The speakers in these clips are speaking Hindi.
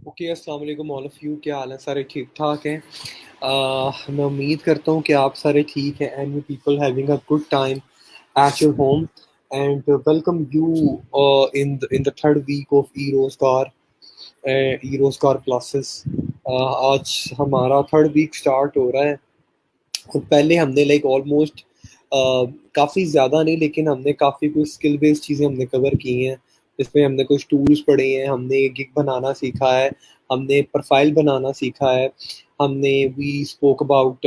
ओके, अस्सलाम वालेकुम ऑल ऑफ़ यू। क्या हाल है? सारे ठीक ठाक हैं। मैं उम्मीद करता हूँ कि आप सारे ठीक हैं and you people having a good time at your home and welcome you in the third week of e रोज़गार क्लासेस। आज हमारा थर्ड वीक स्टार्ट हो रहा है और पहले हमने लाइक ऑलमोस्ट काफ़ी ज़्यादा नहीं, लेकिन हमने काफ़ी कुछ स्किल बेस्ड चीज़ें हमने कवर की हैं। जिसमें हमने कुछ टूल्स पढ़े हैं, हमने गिग बनाना सीखा है, हमने प्रोफाइल बनाना सीखा है, हमने we spoke about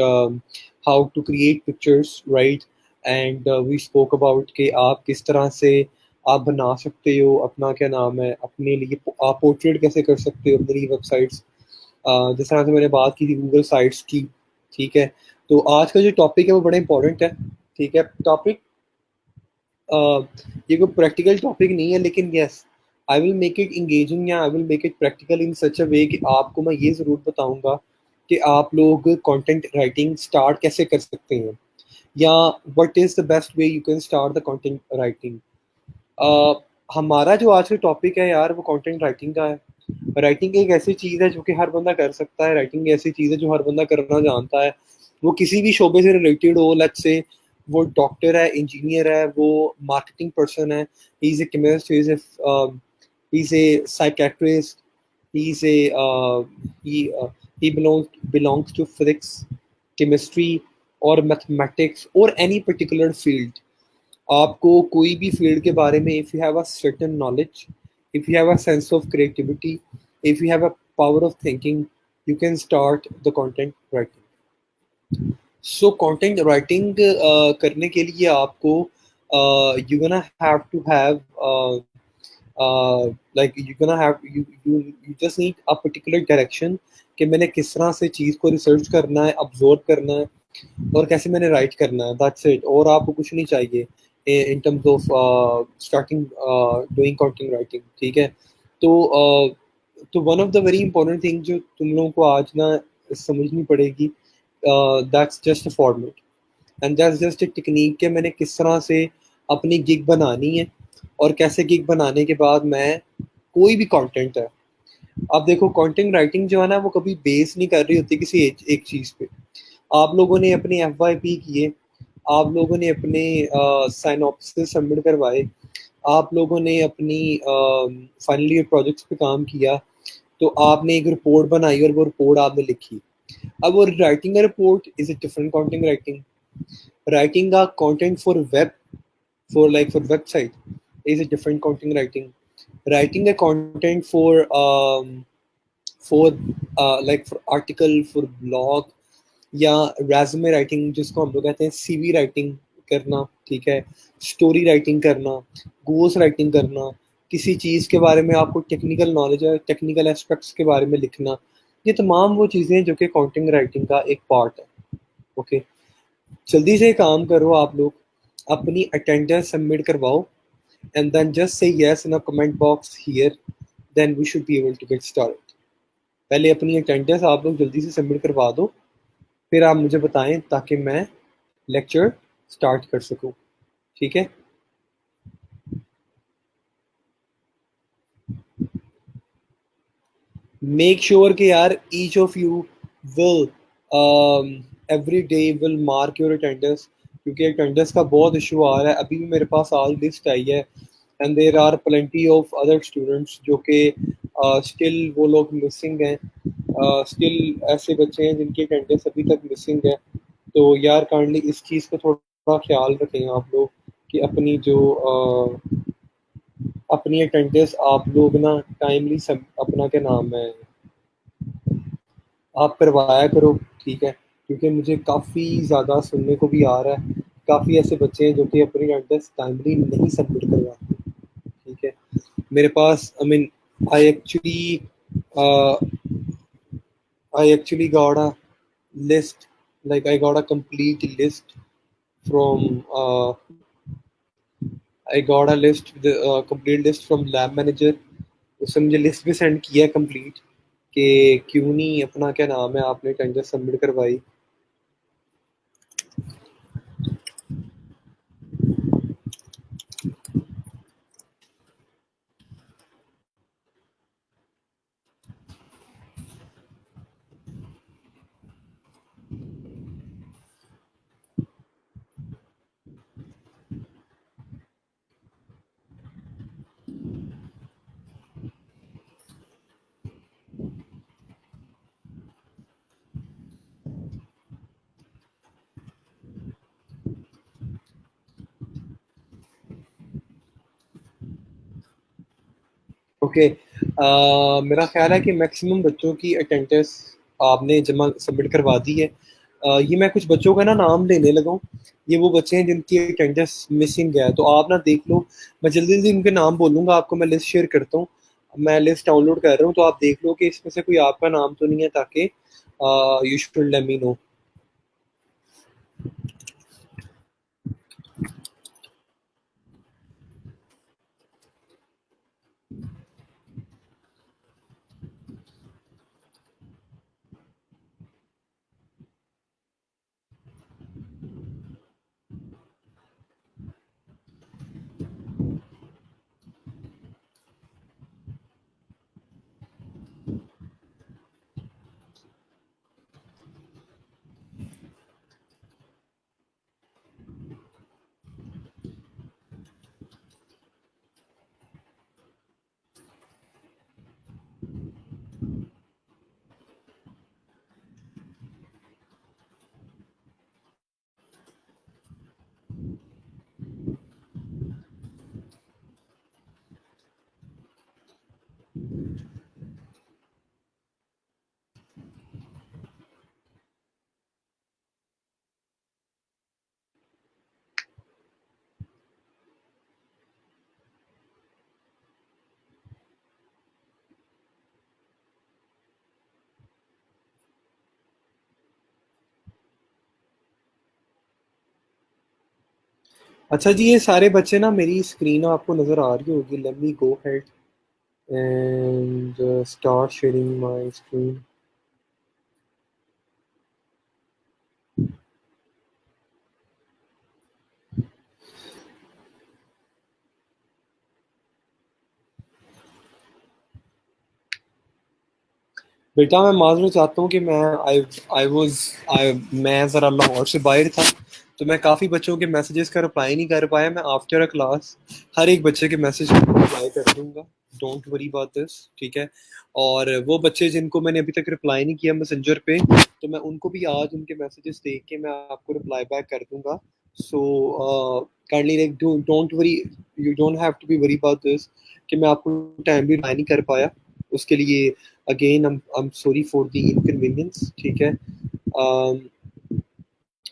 how to create pictures, right. And we spoke about कि आप किस तरह से आप बना सकते हो अपना, क्या नाम है, अपने लिए आप पोर्ट्रेट कैसे कर सकते हो अपनी वेबसाइट्स। जिस तरह से मैंने बात की थी गूगल साइट्स की। ठीक है, तो आज का जो टॉपिक है वो बड़ा इंपॉर्टेंट है। ठीक है, टॉपिक ये कोई प्रैक्टिकल टॉपिक नहीं है, लेकिन yes, I will make it engaging या I will make it practical in such a way कि आपको मैं ये ज़रूर बताऊंगा कि आप लोग कंटेंट राइटिंग स्टार्ट कैसे कर सकते हैं, या what is the best way you can start the content writing. हमारा जो आज का टॉपिक है यार, वो कंटेंट राइटिंग का है। राइटिंग एक ऐसी चीज़ है जो कि हर बंदा कर सकता है। राइटिंग ऐसी चीज़ है जो हर बंदा करना जानता है, वो किसी भी शोबे से रिलेटेड हो। लेट्स से वो डॉक्टर है, इंजीनियर है, वो मार्केटिंग पर्सन है, he is a chemist, he is a psychiatrist, he is a he belongs to physics, chemistry और मैथमेटिक्स और एनी पर्टिकुलर फील्ड। आपको कोई भी फील्ड के बारे में, if you have a certain knowledge, if you have a sense of creativity, if you have a power of thinking, you can start the content writing. So content writing करने के लिए आपको you gonna have to have like you're gonna have you just need a particular direction कि मैंने किस तरह से चीज़ को रिसर्च करना है, अब्जॉर्ब करना है और कैसे मैंने राइट करना है। दैट्स इट, और आपको कुछ नहीं चाहिए in terms of starting doing content writing. ठीक है, तो तो one of the very important thing जो तुम लोगों को आज ना समझनी पड़ेगी, that's just a format and that's just a technique कि मैंने किस तरह से अपनी गिग बनानी है और कैसे गिग बनाने के बाद मैं कोई भी कंटेंट है। अब देखो, कंटेंट राइटिंग जो है ना, वो कभी बेस नहीं कर रही होती किसी एक चीज़ पे। आप लोगों ने अपने FYP किए, आप लोगों ने अपने साइनॉप्सिस सबमिट करवाए, आप लोगों ने अपनी फाइनल ईयर प्रोजेक्ट्स पे काम किया, तो आपने एक रिपोर्ट बनाई और वो रिपोर्ट आपने लिखी। अब वो writing a report is a different content writing. Writing a content for web, for website is a different content writing. Writing a content for article, for blog, या रेज्यूमे राइटिंग जिसको हम लोग कहते हैं, CV राइटिंग करना। ठीक है, स्टोरी राइटिंग करना, गोल्स राइटिंग करना, किसी चीज़ के बारे में आपको टेक्निकल नॉलेज है, टेक्निकल एस्पेक्ट्स के बारे में लिखना, ये तमाम वो चीज़ें हैं जो कि कंटेंट राइटिंग का एक पार्ट है। ओके, जल्दी से काम करो आप लोग, अपनी अटेंडेंस सबमिट करवाओ and then just say yes in a comment box here, then we should be able to get started. पहले अपनी अटेंडेंस आप लोग जल्दी से सबमिट करवा दो, फिर आप मुझे बताएं ताकि मैं लेक्चर स्टार्ट कर सकूं। ठीक है, मेक श्योर कि यार each of you will every day will mark your attendance, क्योंकि अटेंडेंस का बहुत इशू आ रहा है। अभी भी मेरे पास आज लिस्ट आई है and there are plenty of other students जो कि स्टिल वो लोग मिसिंग हैं। स्टिल ऐसे बच्चे हैं जिनकी अटेंडेंस अभी तक मिसिंग है। तो यार काइंडली इस चीज़ का थोड़ा ख्याल रखें आप लोग कि अपनी जो अपनी अटेंडेंस आप लोग ना टाइमली सब अपना, क्या नाम है, आप करवाया करो। ठीक है, क्योंकि मुझे काफ़ी ज़्यादा सुनने को भी आ रहा है, काफ़ी ऐसे बच्चे हैं जो कि अपनी अटेंडेंस टाइमली नहीं सबमिट करवाते। ठीक है, मेरे पास I mean I actually I actually got a list, like I got a complete list from I got a list, the complete list from lab manager। उसने मुझे लिस्ट भी सेंड किया कंप्लीट कि क्यों नहीं अपना, क्या नाम है, आपने टेंडर सबमिट करवाई। ओके। मेरा ख्याल है कि मैक्सिमम बच्चों की अटेंडेंस आपने जमा सबमिट करवा दी है। ये मैं कुछ बच्चों का ना नाम लेने लगा हूँ। ये वो बच्चे हैं जिनकी अटेंडेंस मिसिंग है, तो आप ना देख लो। मैं जल्दी जल्दी उनके नाम बोलूंगा आपको, मैं लिस्ट शेयर करता हूँ। मैं लिस्ट डाउनलोड कर रहा हूँ, तो आप देख लो कि इसमें से कोई आपका नाम तो नहीं है, ताकि you should let me no. अच्छा जी, ये सारे बच्चे ना, मेरी स्क्रीन आपको नज़र आ रही होगी। Late me go head and start sharing my screen. बेटा, मैं माजूर चाहता हूँ कि आई आई वाज आई मैं ज़रा लाहौर से बाहर था, तो मैं काफ़ी बच्चों के मैसेजेस का रिप्लाई नहीं कर पाया। मैं आफ्टर अ क्लास हर एक बच्चे के मैसेज को रिप्लाई कर दूंगा। डोंट वरी अबाउट दिस, ठीक है। और वो बच्चे जिनको मैंने अभी तक रिप्लाई नहीं किया मैसेंजर पे, तो मैं उनको भी आज उनके मैसेजेस देख के मैं आपको रिप्लाई बैक कर दूंगा। So kindly like don't worry, you don't have to be worry about this कि मैं आपको टाइम भी रिप्लाई नहीं कर पाया। उसके लिए again I'm sorry for the inconvenience, ठीक है।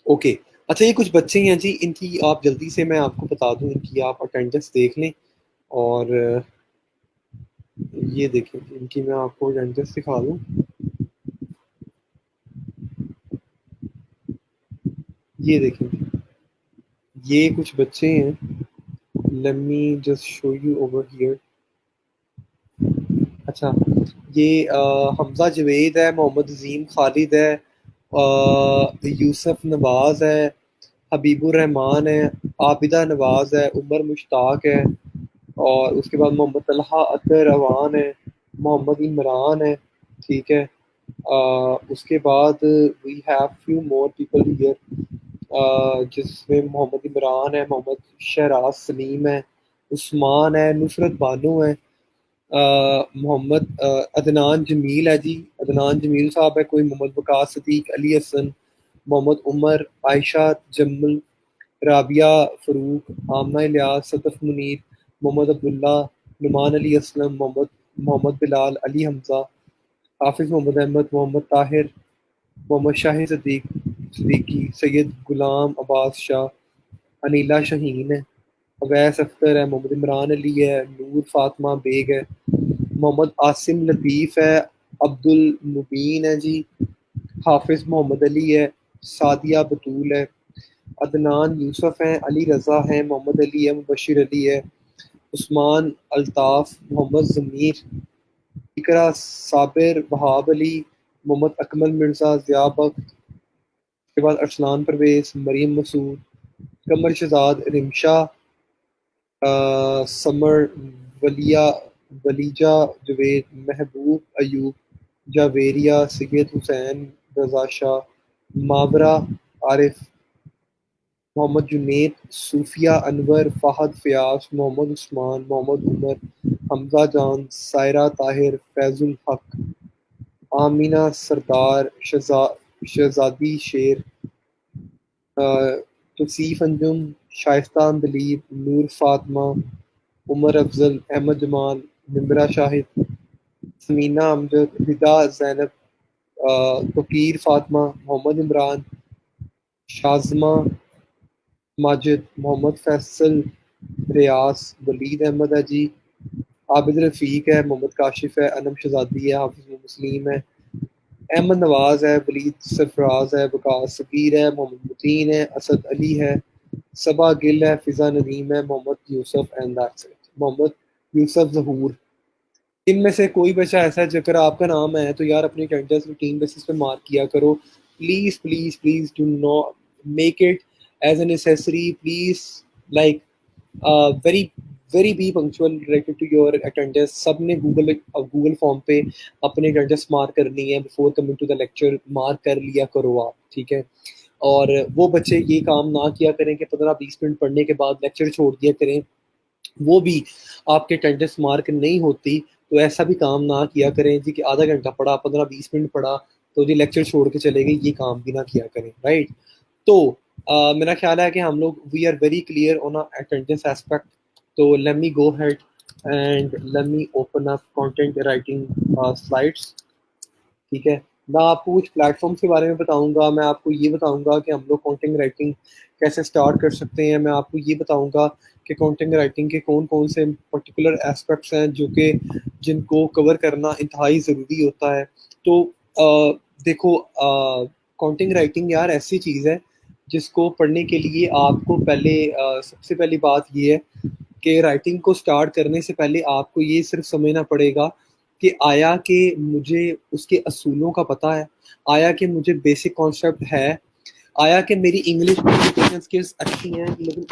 ओके। अच्छा, ये कुछ बच्चे हैं जी, इनकी आप जल्दी से मैं आपको बता दूं, इनकी आप अटेंडेंस देख लें। और ये देखें, इनकी मैं आपको अटेंडेंस दिखा दूं। ये देखें, ये कुछ बच्चे हैं। Let me just show you over here. अच्छा, ये हमजा जवेद है, मोहम्मद अजीम खालिद है, यूसुफ नवाज है, हबीबुर रहमान है, आबिदा नवाज है, उमर मुश्ताक है, और उसके बाद मोहम्मद तलहा अतर अवान है, मोहम्मद इमरान है, ठीक है। उसके बाद we have few more people here, जिसमें मोहम्मद इमरान है, मोहम्मद शहराज सलीम है, उस्मान है, नुसरत बानो है, मोहम्मद अदनान जमील है जी। अदनान जमील साहब है कोई, मोहम्मद वकास सदीक, अली हसन, मोहम्मद उमर, आयशा जम्मल, राबिया फ़रूक, आमना इलियास, सदफ मुनीर, मोहम्मद अब्दुल्ला, नुमान अली असलम, मोहम्मद मोहम्मद बिलाल, अली हमजा, हाफिज़ मोहम्मद अहमद, मोहम्मद ताहिर, मोहम्मद शाहिद सदीकी, सैयद गुलाम अब्बास शाह, अनीला शाहीन है, अवैस अख्तर है, मोहम्मद इमरान अली है, नूर फातिमा बेग है, मोहम्मद आसिम लतीफ़ है, अब्दुल मुबीन है जी, हाफिज़ मोहम्मद अली है, सादिया बतूल है, अदनान यूसुफ हैं, अली रज़ा हैं, मोहम्मद अली है, मुबशिर अली है, उस्मान अल्ताफ़, मोहम्मद ज़मीर, इकरा साबिर, वहाब अली, मोहम्मद अकमल मिर्ज़ा, ज़िया बख्त, उसके बाद अरसलान परवेज़, मरीम मसूद, कमर शहजाद, रिमशा, समर, वलिया, वलीजा जवेद, महबूब अयूब, जावेरिया, सैयद हुसैन, रजा शाह, मावरा आरिफ, मोहम्मद जुनैद, सूफिया अनवर, फहद फयाज, मोहम्मद उस्मान, मोहम्मद उमर, हमजा जान, सायरा ताहिर, फैजुल हक, आमीना सरदार, शहजादी शेर, तौसीफ अंजुम, शाइस्ता अंदलीब, नूर फातिमा, उमर अफजल, अहमद जमाल, निम्रा शाहिद, समीना अमजद, हिदा जैनब, तोकीर फातिमा, मोहम्मद इमरान, शाज़मा माजिद, मोहम्मद फैसल, रियास, वलीद अहमद है जी, आबिद रफ़ीक है, मोहम्मद काशिफ है, अनम शहजादी है, हाफिज मुस्लिम है, अहमद नवाज है, वलीद सरफराज है, वकास सकीर है, मोहम्मद मुतीन है, असद अली है, सबा गिल है, फिजा नदीम है, Mohammad Yusuf and that's it, Mohammad Yusuf Zahoor. इनमें से कोई बच्चा ऐसा है अगर आपका नाम है तो यार अपनी अटेंडेंस रूटीन बेसिस पे मार्क किया करो। Please please please do not make it as a necessary, please, like very very be punctual related to your attendance. सब ने गूगल गूगल फॉर्म पे अपनी अटेंडेंस मार्क करनी है before coming to the lecture, mark कर लिया करो आप, ठीक है। और वो बच्चे ये काम ना किया करें कि 15-20 मिनट पढ़ने के बाद लेक्चर छोड़ दिया करें, वो भी आपके अटेंडेंस मार्क नहीं होती। तो ऐसा भी काम ना किया करें जी कि आधा घंटा पढ़ा, 15-20 मिनट पढ़ा तो जी लेक्चर छोड़ के चले गए, ये काम भी ना किया करें, राइट। तो मेरा ख्याल है कि हम लोग we are very clear on attendance aspect. तो let me go head and let me open up content writing slides, ठीक है। मैं आपको कुछ प्लेटफॉर्म्स के बारे में बताऊंगा, मैं आपको ये बताऊंगा कि हम लोग कंटेंट राइटिंग कैसे स्टार्ट कर सकते हैं, मैं आपको ये बताऊंगा कि कंटेंट राइटिंग के कौन कौन से पर्टिकुलर एस्पेक्ट्स हैं जो कि जिनको कवर करना इंतहाई ज़रूरी होता है। तो देखो, कंटेंट राइटिंग यार ऐसी चीज़ है जिसको पढ़ने के लिए आपको पहले सबसे पहली बात ये है कि राइटिंग को स्टार्ट करने से पहले आपको ये सिर्फ समझना पड़ेगा कि आया कि मुझे उसके असूलों का पता है, आया कि मुझे बेसिक कॉन्सेप्ट है, आया कि मेरी इंग्लिश कम्युनिकेशन स्किल्स अच्छी हैं, लेकिन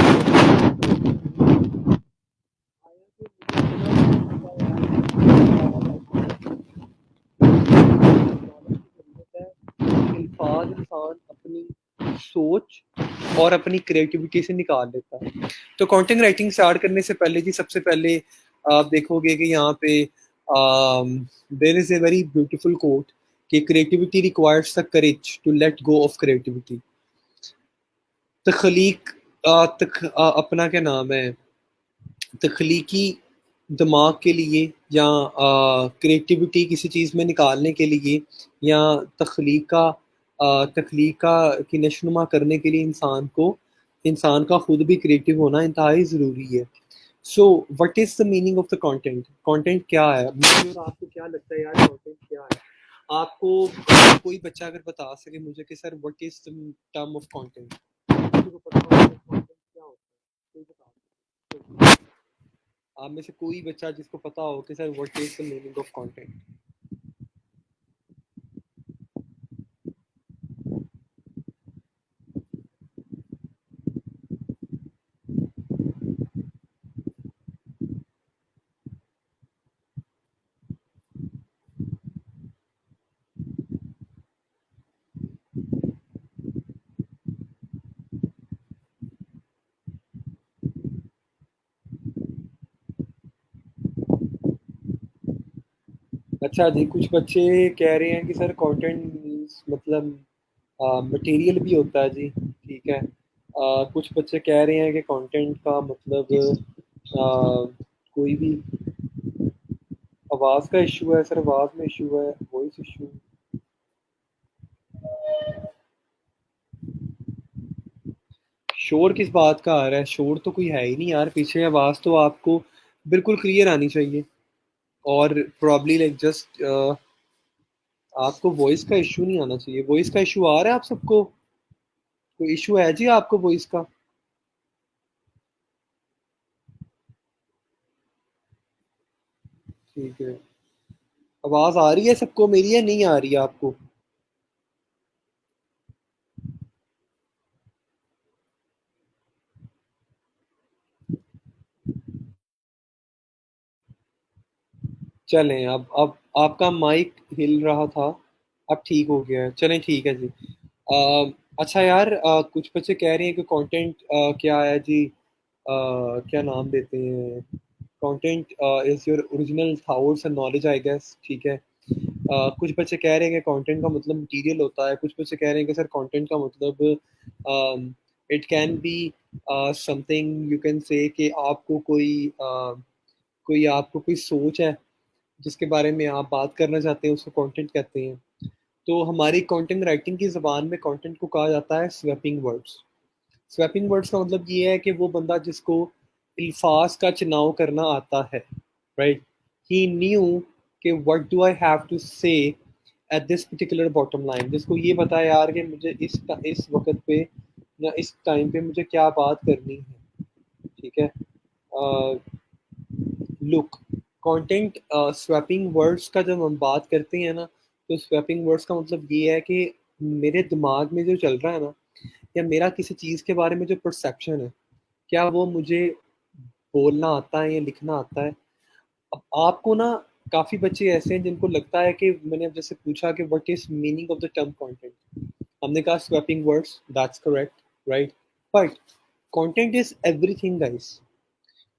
अल्फाज इंसान अपनी सोच और अपनी क्रिएटिविटी से निकाल लेता है। तो कंटेंट राइटिंग स्टार्ट करने से पहले जी सबसे पहले आप देखोगे कि यहाँ पे there is a very beautiful quote कि creativity requires the courage to let go of creativity. तख्लीक अपना क्या नाम है, तख्लीकी दिमाग के लिए या क्रिएटिविटी किसी चीज़ में निकालने के लिए या तख्लीका की नशोनुमा करने के लिए इंसान का खुद भी क्रिएटिव होना इंतहाई ज़रूरी है। So what is the meaning of the content? Content क्या है? मुझे और आपको क्या लगता है यार कंटेंट क्या है? आपको कोई बच्चा अगर बता सके मुझे कि sir what is the term of content, किसी को पता होगा कंटेंट क्या होता है, कोई बता सकता है? आप में से कोई बच्चा जिसको पता हो कि sir what is the meaning of content. अच्छा जी, कुछ बच्चे कह रहे हैं कि सर कंटेंट मीन्स मतलब मटेरियल भी होता है जी, ठीक है। कुछ बच्चे कह रहे हैं कि कंटेंट का मतलब कोई भी आवाज़ का इशू है, सर आवाज़ में इशू है, वॉइस इशू। शोर किस बात का आ रहा है? शोर तो कोई है ही नहीं यार पीछे, आवाज़ तो आपको बिल्कुल क्लियर आनी चाहिए। और प्रॉब्ली लाइक जस्ट आपको वॉइस का इशू नहीं आना चाहिए। वॉइस का इशू आ रहा है आप सबको? कोई इशू है जी आपको वॉइस का? ठीक है। आवाज आ रही है सबको मेरी, या नहीं आ रही है आपको? चलें, अब आपका माइक हिल रहा था, अब ठीक हो गया है, चलें ठीक है जी। अच्छा यार, कुछ बच्चे कह रहे हैं कि कंटेंट क्या है जी, क्या नाम देते हैं, content is your original thoughts and knowledge I guess, ठीक है। कुछ बच्चे कह रहे हैं कि कंटेंट का मतलब मटेरियल होता है, कुछ बच्चे कह रहे हैं कि सर कंटेंट का मतलब it can be something, you can say कि आपको कोई कोई आपको कोई सोच है जिसके बारे में आप बात करना चाहते हैं, उसको कंटेंट कहते हैं। तो हमारी कंटेंट राइटिंग की ज़बान में कंटेंट को कहा जाता है स्वैपिंग वर्ड्स। स्वैपिंग वर्ड्स का मतलब ये है कि वो बंदा जिसको अल्फाज का चुनाव करना आता है, राइट, ही न्यू कि what do I have to say at this particular bottom line, जिसको ये पता है यार कि मुझे इस वक्त पे या इस टाइम पे मुझे क्या बात करनी है। ठीक है। लुक, कंटेंट स्वैपिंग वर्ड्स का जब हम बात करते हैं ना, तो स्वैपिंग वर्ड्स का मतलब ये है कि मेरे दिमाग में जो चल रहा है ना, या मेरा किसी चीज़ के बारे में जो परसेप्शन है, क्या वो मुझे बोलना आता है या लिखना आता है। अब आपको ना, काफ़ी बच्चे ऐसे हैं जिनको लगता है कि मैंने अब जैसे पूछा कि what is meaning of the term content, हमने कहा swapping words, that's correct, right. But content is everything guys.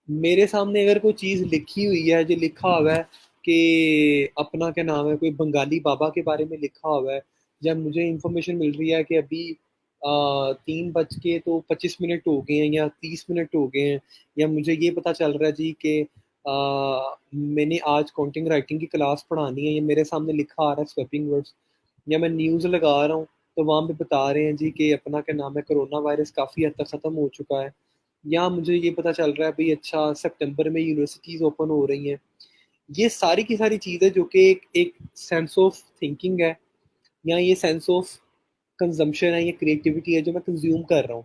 मेरे सामने अगर कोई चीज़ लिखी हुई है, जो लिखा हुआ है कि अपना क्या नाम है, कोई बंगाली बाबा के बारे में लिखा हुआ है, जब मुझे इंफॉर्मेशन मिल रही है कि अभी 3:25 हो गए हैं या 30 मिनट हो गए हैं, या मुझे ये पता चल रहा है जी कि मैंने आज कंटेंट राइटिंग की क्लास पढ़ानी है, ये मेरे सामने लिखा आ रहा है स्वैपिंग वर्ड्स, या मैं न्यूज़ लगा रहा हूँ तो वहाँ पे बता रहे हैं जी कि अपना क्या नाम है, कोरोना वायरस काफ़ी हद तक ख़त्म हो चुका है, या मुझे ये पता चल रहा है भाई अच्छा सितंबर में यूनिवर्सिटीज़ ओपन हो रही हैं। ये सारी की सारी चीज़ें जो कि एक सेंस ऑफ थिंकिंग है, या ये सेंस ऑफ कंजम्पशन है, ये क्रिएटिविटी है जो मैं कंज्यूम कर रहा हूँ।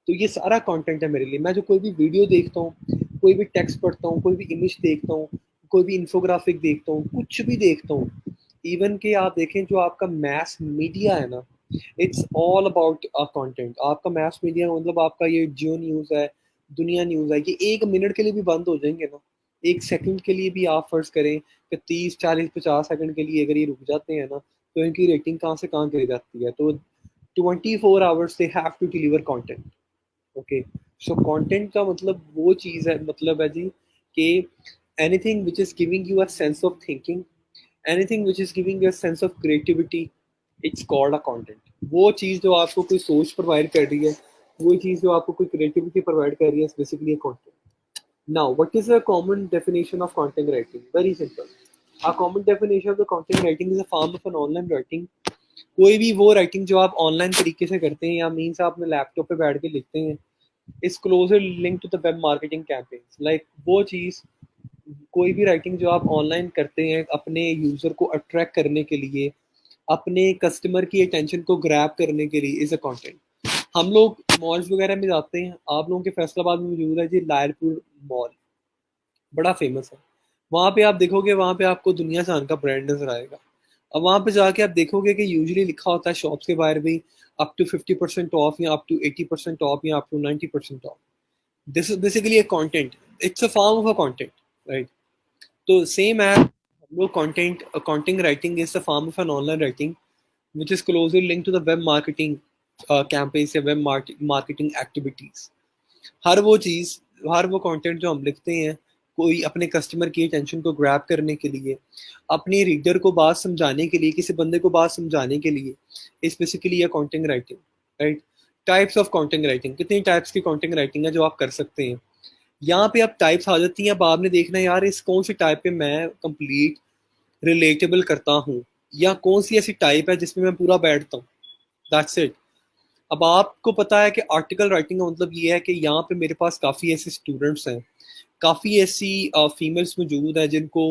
तो ये सारा कंटेंट है मेरे लिए। मैं जो कोई भी वीडियो देखता हूँ, कोई भी टेक्स्ट पढ़ता हूँ, कोई भी इमेज देखता हूँ, कोई भी इंफोग्राफिक देखता हूँ, कुछ भी देखता हूँ, इवन कि आप देखें जो आपका मैस मीडिया है ना, इट्स ऑल अबाउट कंटेंट। आपका मैस मीडिया मतलब आपका ये जियो न्यूज़ है, दुनिया न्यूज़ है, ये 1 मिनट के लिए भी बंद हो जाएंगे ना, 1 सेकंड के लिए भी आप फर्ज करें कि 30 40 50 सेकंड के लिए अगर ये रुक जाते हैं ना, तो इनकी रेटिंग कहाँ से कहाँ गिर जाती है। तो 24 hours they have to deliver content. Okay, so content का मतलब वो चीज़ है, मतलब है जी कि anything which is giving you a sense of thinking, anything which is giving you a sense of creativity, it's called a content. वो चीज़ जो आपको कोई सोच प्रोवाइड कर रही है, वो चीज़ जो आपको कोई क्रिएटिविटी प्रोवाइड कर रही है, basically a content. Now, what is a common definition of content writing? Very simple. A common definition of the content writing is a form of an online writing. कोई भी वो राइटिंग जो आप ऑनलाइन तरीके से करते हैं, या मीन्स आप अपने लैपटॉप पे बैठ के लिखते हैं, is closer link to the web marketing campaigns. Like वो चीज़, कोई भी राइटिंग जो आप ऑनलाइन करते हैं अपने यूज़र को अट्रैक्ट करने के लिए, अपने कस्टमर की अटेंशन को ग्रैब करने के लिए, इज अ कंटेंट। हम लोग मॉल्स वगैरह में जाते हैं, आप लोगों के फैसलाबाद में मौजूद है जी लायरपुर मॉल, बड़ा फेमस है। वहाँ पे आप देखोगे, वहाँ पे आपको दुनिया जान का ब्रांड नजर आएगा। अब वहाँ पे जाके आप देखोगे कि यूजुअली लिखा होता है शॉप्स के बाहर भी अप टू 50% ऑफ, या अप टू 80% ऑफ, या up to 90% off. This is basically a content, it's a form of a content, right? तो सेम है हम लोग content, content writing is the form of an online writing which is closely linked to the web marketing campaigns या web marketing activities। हर वो चीज़, हर वो कंटेंट जो हम लिखते हैं कोई अपने कस्टमर की अटेंशन को ग्रैब करने के लिए, अपने रीडर को बात समझाने के लिए, किसी बंदे को बात समझाने के लिए, इस बेसिकली ये content writing, right. Types of content writing, कितनी टाइप्स की कंटेंट राइटिंग है जो आप कर सकते हैं। यहाँ पे अब टाइप्स आ जाती हैं। अब आपने देखना है यार इस कौन सी टाइप पे मैं कंप्लीट रिलेटेबल करता हूँ, या कौन सी ऐसी टाइप है जिसमें मैं पूरा बैठता हूँ। That's it. अब आपको पता है कि आर्टिकल राइटिंग का मतलब ये है कि यहाँ पे मेरे पास काफ़ी ऐसे स्टूडेंट्स हैं, काफ़ी ऐसी फीमेल्स मौजूद हैं जिनको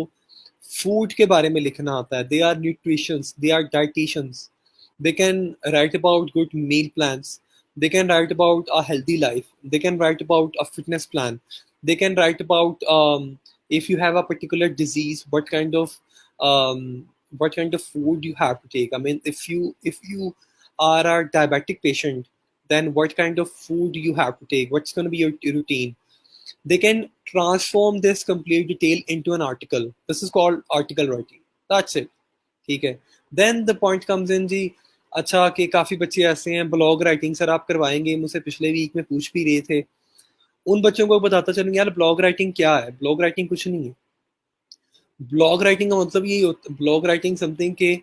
फूड के बारे में लिखना आता है। They are nutritions, they are dietitians, they can write about good meal plans, they can write about a healthy life, they can write about a fitness plan, they can write about if you have a particular disease, um, what kind of food you have to take. I mean, if you are a diabetic patient, then what kind of food you have to take, what's going to be your routine. They can transform this complete detail into an article. This is called article writing. That's it. ठीक है। Then the point comes in जी, अच्छा कि काफ़ी बच्चे ऐसे हैं ब्लॉग राइटिंग सर आप करवाएंगे, मुझसे पिछले वीक में पूछ भी रहे थे। उन बच्चों को बताता चलूंगा यार ब्लॉग राइटिंग क्या है। ब्लॉग राइटिंग कुछ नहीं है। ब्लॉग राइटिंग का मतलब यही होता है, ब्लॉग राइटिंग समथिंग के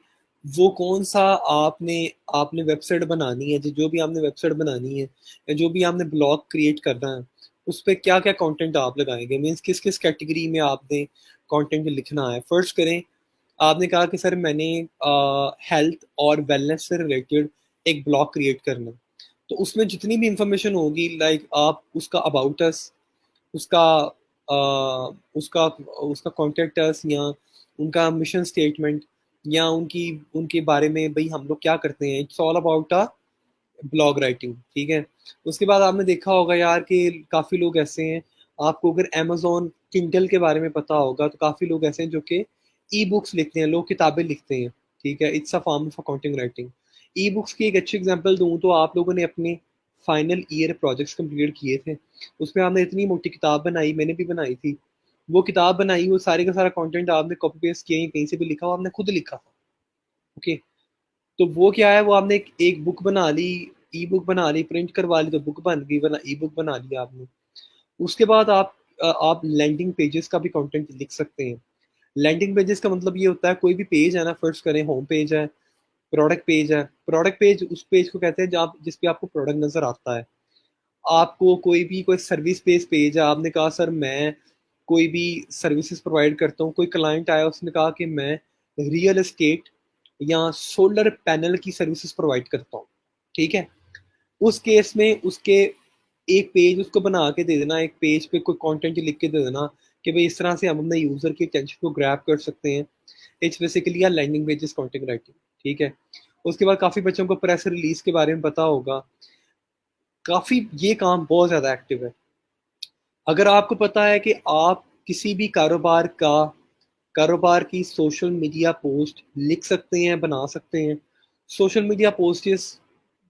वो कौन सा आपने आपने वेबसाइट बनानी है, जो भी आपने वेबसाइट बनानी है, या जो भी आपने ब्लॉग क्रिएट करना है, उस पर क्या क्या कंटेंट आप लगाएंगे, मीन्स किस किस कैटेगरी में आपने कंटेंट लिखना है। फर्स्ट करें, आपने कहा कि सर मैंने हेल्थ और वेलनेस से रिलेटेड एक ब्लॉग क्रिएट करना, तो उसमें जितनी भी इंफॉर्मेशन होगी, लाइक आप उसका अबाउट अस, उसका उसका उसका कॉन्टेक्ट अस, या उनका मिशन स्टेटमेंट, या उनकी उनके बारे में भाई हम लोग क्या करते हैं, it's all about a blog writing, ठीक है। उसके बाद आपने देखा होगा यार कि काफ़ी लोग ऐसे हैं, आपको अगर अमेजोन किंडल के बारे में पता होगा तो काफ़ी लोग ऐसे हैं जो कि ई बुक्स लिखते हैं, लोग किताबें लिखते हैं, ठीक है। It's a form of accounting writing. E books की एक अच्छी एग्जांपल दूं तो आप लोगों ने अपने फाइनल ईयर प्रोजेक्ट्स कंप्लीट किए थे, उसमें आपने इतनी मोटी किताब बनाई, मैंने भी बनाई थी। वो किताब बनाई, वो सारे का सारा कंटेंट आपने कॉपी पेस्ट किया, कहीं से भी लिखा, वो आपने खुद लिखा था, ओके। तो वो क्या है, वो आपने एक बुक बना ली, ई बुक बना ली, प्रिंट करवा ली तो बुक बन गई, वरना ई बुक बना लिया आपने। उसके बाद आप लैंडिंग पेजेस का भी कंटेंट लिख सकते हैं। लैंडिंग पेजेस का मतलब ये होता है, कोई भी पेज है ना, फर्स्ट करें होम पेज है, प्रोडक्ट पेज है। प्रोडक्ट पेज उस पेज को कहते हैं जहाँ जिस पे आपको प्रोडक्ट नजर आता है। आपको कोई सर्विस बेस्ड पेज है, आपने कहा सर मैं कोई भी सर्विसेज प्रोवाइड करता हूँ, कोई क्लाइंट आया उसने कहा कि मैं रियल एस्टेट या सोलर पैनल की सर्विसेज प्रोवाइड करता हूँ, ठीक है। उस केस में उसके एक पेज उसको बना के दे देना, एक पेज पे कोई कंटेंट लिख के दे देना कि भाई इस तरह से हम अपने यूजर की अटेंशन को ग्रैब कर सकते हैं। It's basically landing pages content writing, ठीक है। उसके बाद काफ़ी बच्चों को प्रेस रिलीज के बारे में पता होगा, काफ़ी ये काम बहुत ज़्यादा एक्टिव है। अगर आपको पता है कि आप किसी भी कारोबार की सोशल मीडिया पोस्ट लिख सकते हैं, बना सकते हैं। सोशल मीडिया पोस्ट्स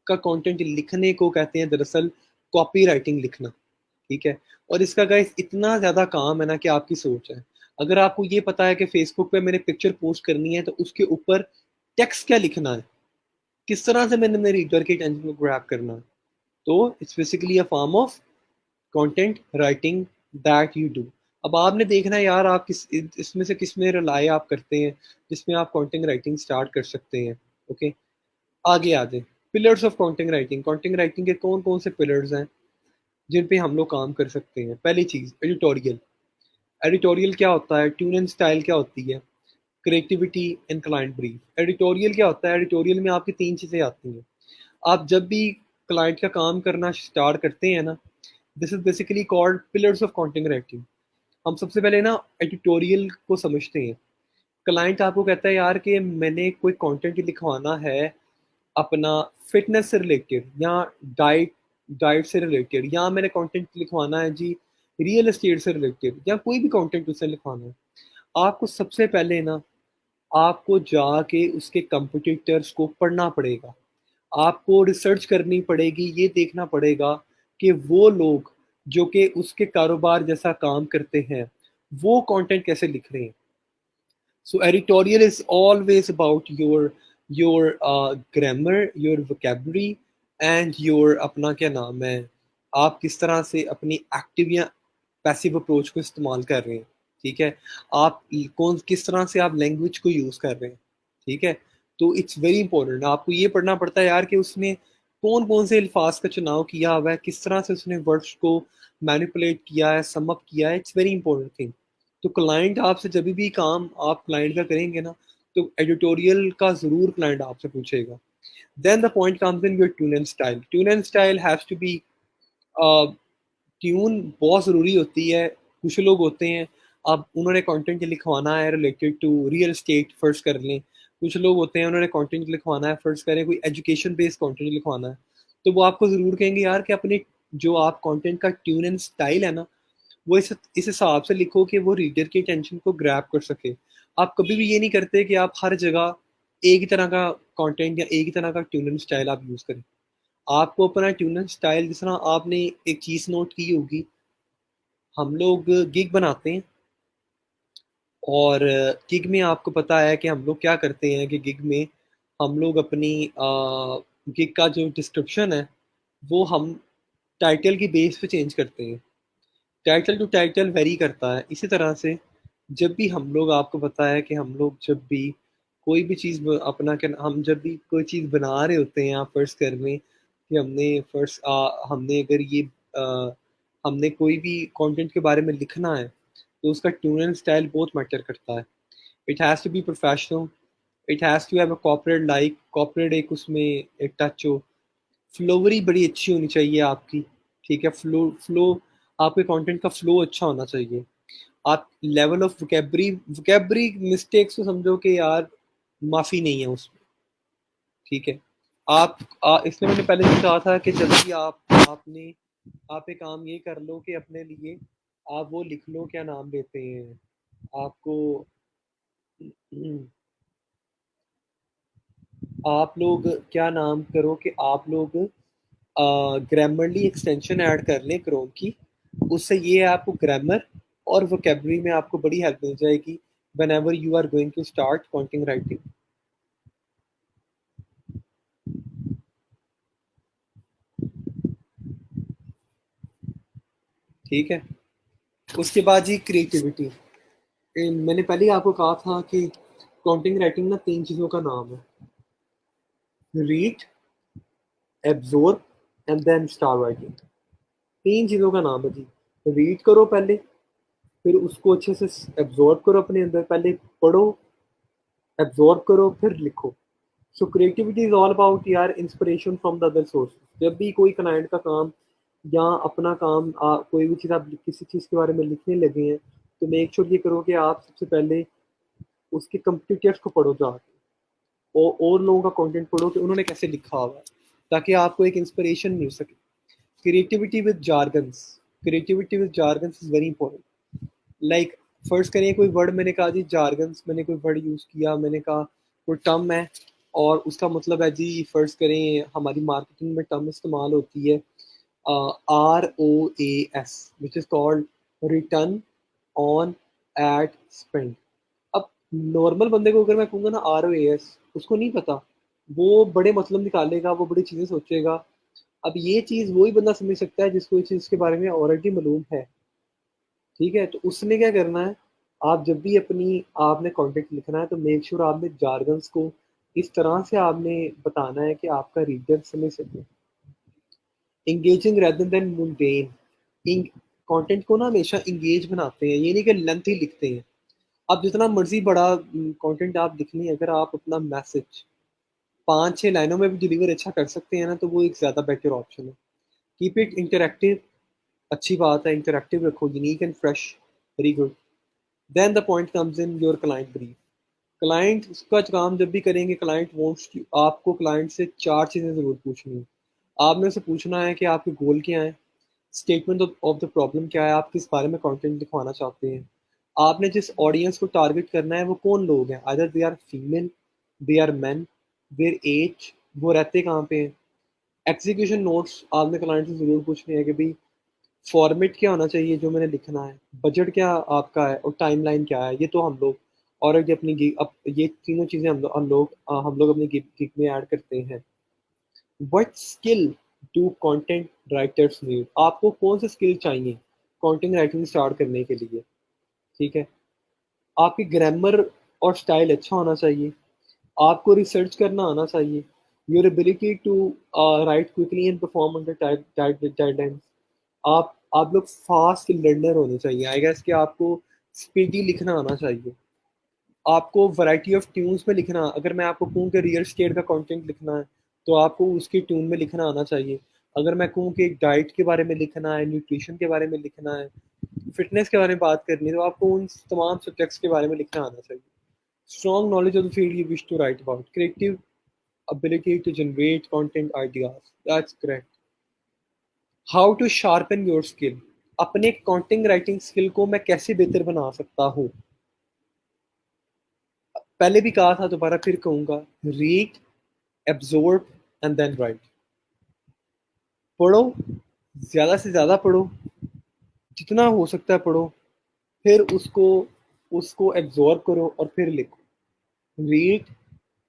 का कंटेंट लिखने को कहते हैं दरअसल कॉपी राइटिंग लिखना, ठीक है। और इसका गाइस इतना ज़्यादा काम है ना कि आपकी सोच है। अगर आपको ये पता है कि फेसबुक पे मैंने पिक्चर पोस्ट करनी है तो उसके ऊपर टेक्स्ट क्या लिखना है, किस तरह से मैंने मेरे रीडर की अटेंशन को ग्रैब करना है, तो it's basically a form of content writing that you do. अब आपने देखना है यार, आप किस इसमें से किस में रिलाई आप करते हैं जिसमें आप कंटेंट राइटिंग स्टार्ट कर सकते हैं, ओके। आगे आते पिलर्स ऑफ कंटेंट राइटिंग के कौन कौन से पिलर्स हैं जिन पे हम लोग काम कर सकते हैं। पहली चीज एडिटोरियल। एडिटोरियल क्या होता है, ट्यून एंड स्टाइल क्या होती है, creativity and client brief. Editorial क्या होता है, एडिटोरियल में आपकी तीन चीजें आती हैं। आप जब भी क्लाइंट का काम करना स्टार्ट करते हैं ना, this is basically called pillars of content writing. हम सबसे पहले ना एडिटोरियल को समझते हैं। क्लाइंट आपको कहता है यार कि मैंने कोई कंटेंट लिखवाना है अपना फिटनेस से रिलेटेड, या डाइट डाइट से रिलेटेड, या मैंने कंटेंट लिखवाना है जी रियल एस्टेट से रिलेटेड, या कोई भी कंटेंट उससे लिखवाना है। आपको सबसे पहले ना आपको जाके उसके कंपटीटर्स को पढ़ना पड़ेगा, आपको रिसर्च करनी पड़ेगी, ये देखना पड़ेगा कि वो लोग जो कि उसके कारोबार जैसा काम करते हैं वो कंटेंट कैसे लिख रहे हैं। So editorial is always about your grammar, your vocabulary and your अपना क्या नाम है, आप किस तरह से अपनी एक्टिव या पैसिव अप्रोच को इस्तेमाल कर रहे हैं, ठीक है। आप कौन किस तरह से आप लैंग्वेज को यूज़ कर रहे हैं, ठीक है। तो इट्स वेरी इंपॉर्टेंट, आपको ये पढ़ना पड़ता है यार कि उसने कौन कौन से अल्फाज का चुनाव किया हुआ है, किस तरह से उसने वर्ड्स को मैनिपुलेट किया है, सम अप किया है। It's very important thing. तो क्लाइंट आपसे जब भी काम आप क्लाइंट का करेंगे ना, तो एडिटोरियल का ज़रूर क्लाइंट आपसे पूछेगा। Then the point comes in your tone and style. Tone and style has to be, tone बहुत ज़रूरी होती है। कुछ लोग होते हैं, अब उन्होंने कंटेंट लिखवाना है related to real estate, first कर लें। कुछ लोग होते हैं उन्होंने कंटेंट लिखवाना है, फर्स्ट करें कोई एजुकेशन बेस्ड कंटेंट लिखवाना है, तो वो आपको ज़रूर कहेंगे यार कि अपने जो आप कंटेंट का ट्यून एंड स्टाइल है ना, वो इस हिसाब से लिखो कि वो रीडर की अटेंशन को ग्रैब कर सके। आप कभी भी ये नहीं करते कि आप हर जगह एक ही तरह का कंटेंट या एक ही तरह का ट्यून एंड स्टाइल आप यूज़ करें। आपको अपना ट्यून एंड स्टाइल, जिस तरह आपने एक चीज़ नोट की होगी, हम लोग गिग बनाते हैं, और गिग में आपको पता है कि हम लोग क्या करते हैं कि गिग में हम लोग अपनी गिग का जो डिस्क्रिप्शन है वो हम टाइटल की बेस पे चेंज करते हैं। टाइटल टू टाइटल वेरी करता है। इसी तरह से जब भी हम लोग, आपको पता है कि हम लोग जब भी कोई भी चीज़ अपना क्या, हम जब भी कोई चीज़ बना रहे होते हैं, आप फर्स्ट कर लें कि हमने अगर ये हमने कोई भी कंटेंट के बारे में लिखना है तो उसका ट्यून एंड स्टाइल बहुत मैटर करता है। It has to be professional, it has to have a corporate like corporate एक उसमें एक टच हो। फ्लोवरी बड़ी अच्छी होनी चाहिए आपकी, ठीक है? फ्लो फ्लो आपके कंटेंट का फ्लो अच्छा होना चाहिए। आप लेवल ऑफ वोकैबरी मिस्टेक्स तो समझो कि यार माफ़ी नहीं है उसमें, ठीक है? इसलिए मैंने पहले भी कहा था कि जब भी आपने आप एक काम ये कर लो कि अपने लिए आप वो लिख लो, क्या नाम देते हैं आपको, आप लोग क्या नाम करो कि आप लोग ग्रामरली एक्सटेंशन ऐड कर लें क्रोम की। उससे ये है आपको ग्रामर और वोकेबलरी में आपको बड़ी हेल्प मिल जाएगी whenever you are going to start content writing, ठीक है? उसके बाद जी क्रिएटिविटी। मैंने पहले ही आपको कहा था कि कंटेंट राइटिंग ना तीन चीज़ों का नाम है: read, absorb and then start writing. तीन चीज़ों का नाम है जी। रीड करो पहले, फिर उसको अच्छे से एब्जॉर्ब करो अपने अंदर, पहले पढ़ो, एब्जॉर्ब करो, फिर लिखो। So creativity is all about यार inspiration from the other source. जब भी कोई क्लाइंट का काम या अपना काम कोई भी चीज़ आप किसी चीज़ के बारे में लिखने लगे हैं तो मेक श्योर ये करो कि आप सबसे पहले उसके कंप्यूटर्स को पढ़ो जाके, और लोगों का कंटेंट पढ़ो कि उन्होंने कैसे लिखा हुआ है, ताकि आपको एक इंस्पिरेशन मिल सके। Creativity with jargons, creativity with jargons is very important. Like first करिए कोई वर्ड, मैंने कहा जी जार्गन्स, मैंने कोई वर्ड यूज़ किया, मैंने कहा कोई टर्म है और उसका मतलब है जी, फर्स्ट करें हमारी मार्केटिंग में टर्म इस्तेमाल होती है ROAS which is called return on ad spend. अब नॉर्मल बंदे को अगर मैं कहूँगा ना ROAS, उसको नहीं पता, वो बड़े मतलब निकालेगा, वो बड़ी चीज़ें सोचेगा। अब ये चीज़ वही बंदा समझ सकता है जिसको इस चीज़ के बारे में ऑलरेडी मालूम है, ठीक है? तो उसने क्या करना है, आप जब भी आपने कंटेंट लिखना है तो मेक श्योर आपने जार्गन्स को इस तरह से आपने बताना है कि आपका रीडर समझ सके। Engaging rather than mundane. Content को ना हमेशा एंगेज बनाते हैं, ये नहीं कि लेंथ ही लिखते हैं। आप जितना मर्जी बड़ा कंटेंट आप लिख लें, अगर आप अपना मैसेज 5-6 लाइनों में भी डिलीवर अच्छा कर सकते हैं ना, तो वो एक ज़्यादा बेटर ऑप्शन है। कीप इट इंटरेक्टिव, अच्छी बात है, इंटरेक्टिव रखो, unique and fresh, very good. Then the point comes in your client brief. Client का काम जब भी करेंगे, क्लाइंट वॉन्ट्स आपको क्लाइंट से चार चीज़ें ज़रूर पूछनी है। आपने उसे पूछना है कि आपके गोल क्या है, स्टेटमेंट ऑफ द प्रॉब्लम क्या है, आप किस बारे में कंटेंट दिखवाना चाहते हैं, आपने जिस ऑडियंस को टारगेट करना है वो कौन लोग हैं, either they are female, they are man, their age, वो रहते कहाँ पे हैं। एग्जीक्यूशन नोट्स आपने क्लाइंट से ज़रूर पूछने हैं कि भाई फॉर्मेट क्या होना चाहिए जो मैंने लिखना है, बजट क्या आपका है और टाइमलाइन क्या है। ये तो हम लोग ऑलरेडी अपनी अब ये तीनों चीज़ें हम लोग अपनी गिग में ऐड करते हैं। What skill do content writers need, आपको कौन से स्किल चाहिए कंटेंट राइटिंग स्टार्ट करने के लिए, ठीक है? आपकी ग्रामर और स्टाइल अच्छा होना चाहिए, आपको रिसर्च करना आना चाहिए, your ability to write quickly and perform under tight deadlines. आप लोग फास्ट लर्नर होने चाहिए, आई गेस कि आपको स्पीडी लिखना आना चाहिए। आपको वैरायटी ऑफ ट्यून्स में लिखना, अगर मैं आपको कहूँ कि रियल स्टेट का कंटेंट लिखना है तो आपको उसकी ट्यून में लिखना आना चाहिए। अगर मैं कहूँ कि डाइट के बारे में लिखना है, न्यूट्रिशन के बारे में लिखना है, फिटनेस के बारे में बात करनी है, तो आपको उन तमाम सब्जेक्ट्स के बारे में लिखना आना चाहिए। Strong knowledge of the field you wish to write about, creative ability to generate content ideas, that's correct। How to sharpen your skill, अपने कंटेंट राइटिंग स्किल को मैं कैसे बेहतर बना सकता हूँ। पहले भी कहा था, दोबारा फिर कहूंगा, read, absorb and then write. पढ़ो, ज्यादा से ज्यादा पढ़ो, जितना हो सकता है पढ़ो, फिर उसको उसको एब्जॉर्ब करो और फिर लिखो। Read,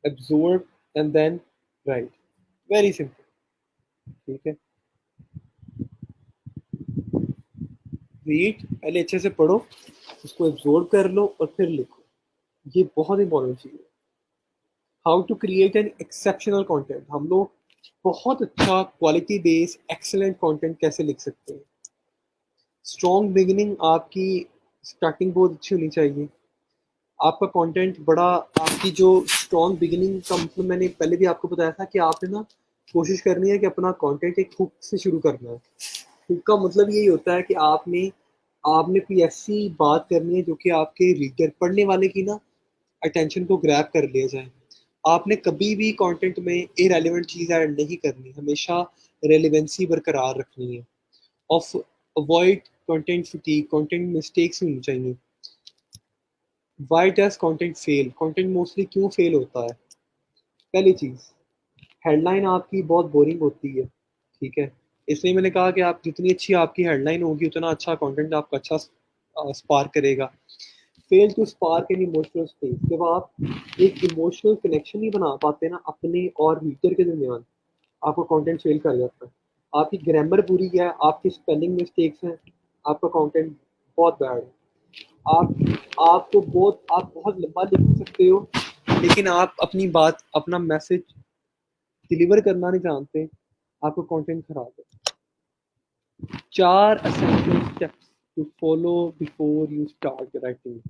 absorb and then write, very simple, ठीक है? रीड पहले अच्छे से पढ़ो, उसको एब्जॉर्ब कर लो और फिर लिखो, ये बहुत इंपॉर्टेंट चीज़ है। How to create an exceptional content, हम लोग बहुत अच्छा क्वालिटी बेस्ड एक्सेलेंट कंटेंट कैसे लिख सकते हैं। स्ट्रॉन्ग बिगिनिंग, आपकी स्टार्टिंग बहुत अच्छी होनी चाहिए। आपका कंटेंट बड़ा, आपकी जो स्ट्रॉन्ग बिगिनिंग का मतलब मैंने पहले भी आपको बताया था कि आपने ना कोशिश करनी है कि अपना कंटेंट एक हुक से शुरू करना है। हुक का मतलब यही होता है कि आपने आपने कोई ऐसी बात करनी है जो कि आपके रीडर, पढ़ने वाले की ना अटेंशन को ग्रैब कर लिया जाए। आपने कभी भी कंटेंट में इरेलीवेंट चीज़ ऐड नहीं करनी, हमेशा रेलिवेंसी बरकरार रखनी है। Of avoid content fatigue, content mistakes होनी चाहिए। Why does content fail, content mostly क्यों फेल होता है? पहली चीज़, हेडलाइन आपकी बहुत बोरिंग होती है, ठीक है। इसलिए मैंने कहा कि आप जितनी अच्छी आपकी हेडलाइन होगी उतना अच्छा कंटेंट आपका अच्छा स्पार्क करेगा। Fail to spark an emotional space, जब आप एक इमोशनल कनेक्शन नहीं बना पाते ना अपने और रीडर के दरमियान, आपका कंटेंट फेल कर जाता है। आपकी ग्रामर बुरी है, आपकी स्पेलिंग मिस्टेक्स हैं, आपका कंटेंट बहुत बैड है। आप बहुत लंबा लिख सकते हो, लेकिन आप अपनी बात, अपना मैसेज डिलीवर करना नहीं जानते, आपका कंटेंट खराब है। 4 essential steps to follow before you start writing,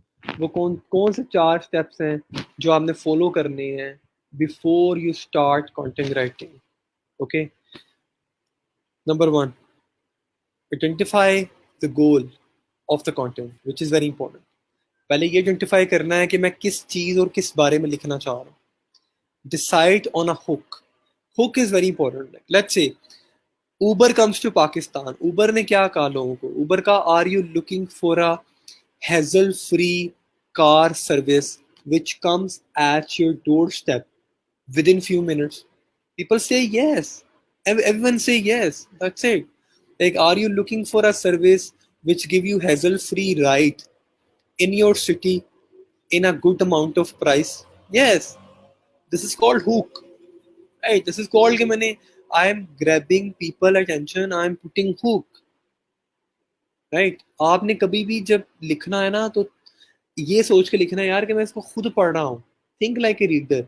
वो कौन कौन से 4 स्टेप्स हैं जो आपने फॉलो करने हैं before you start content writing? Okay, number 1, identify the goal of the content which is very important. पहले ये आइडेंटिफाई करना है कि मैं किस चीज़ और किस बारे में लिखना चाह रहा हूँ। Decide on a hook, hook is very important. Let's say Uber comes to Pakistan, Uber ने क्या कहा लोगों को? उबर का, are you looking for a hassle free car service which comes at your doorstep within few minutes? People say yes. Everyone say yes. That's it. Like, are you looking for a service which give you hassle free ride in your city in a good amount of price? Yes. This is called hook. Right? This is called कि मैंने, I am grabbing people attention. I am putting hook. Right? आपने कभी भी जब लिखना है ना तो ये सोच के लिखना है यार कि मैं इसको खुद पढ़ रहा हूँ। Think like a reader.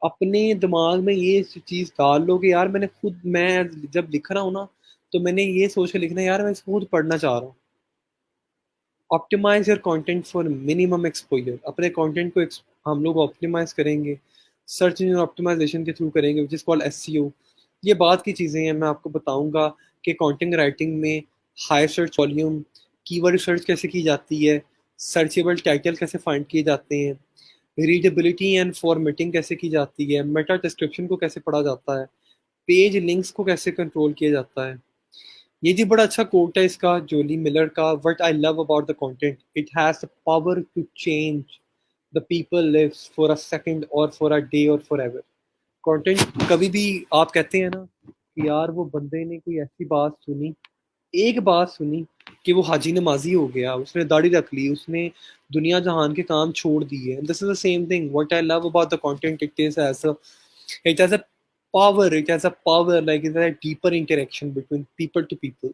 अपने दिमाग में ये चीज डाल लो कि यार मैंने खुद, मैं जब लिख रहा हूँ ना तो मैंने ये सोच के लिखना है यार मैं इसको खुद पढ़ना चाह रहा हूँ। Optimize your content for minimum exposure, अपने कंटेंट को हम लोग ऑप्टिमाइज करेंगे, सर्च इंजन ऑप्टिमाइजेशन के थ्रू करेंगे, विच इज़ कॉल्ड एसईओ। ये बात की चीज़ें हैं, मैं आपको बताऊंगा कि कंटेंट राइटिंग में high search volume, keyword search कैसे की जाती है, सर्चेबल टाइटल कैसे फाइंड किए जाते हैं, रीडेबिलिटी एंड फॉर्मेटिंग कैसे की जाती है, मेटा डिस्क्रिप्शन को कैसे पढ़ा जाता है, पेज लिंक्स को कैसे कंट्रोल किया जाता है। ये जी बड़ा अच्छा कोट है इसका, जोली मिलर का, what I love about the content, it has the power to change the people lives for a second और फॉर अ डे और फॉर एवर। कंटेंट कभी भी, आप कहते हैं ना कि यार वो बंदे ने कोई ऐसी बात सुनी, एक बात सुनी कि वो हाजी नमाजी हो गया, उसने दाढ़ी रख ली, उसने दुनिया जहान के काम छोड़ दिए। This is the same thing, what I love about the content, it has a it has a power, like it's a deeper interaction between people to people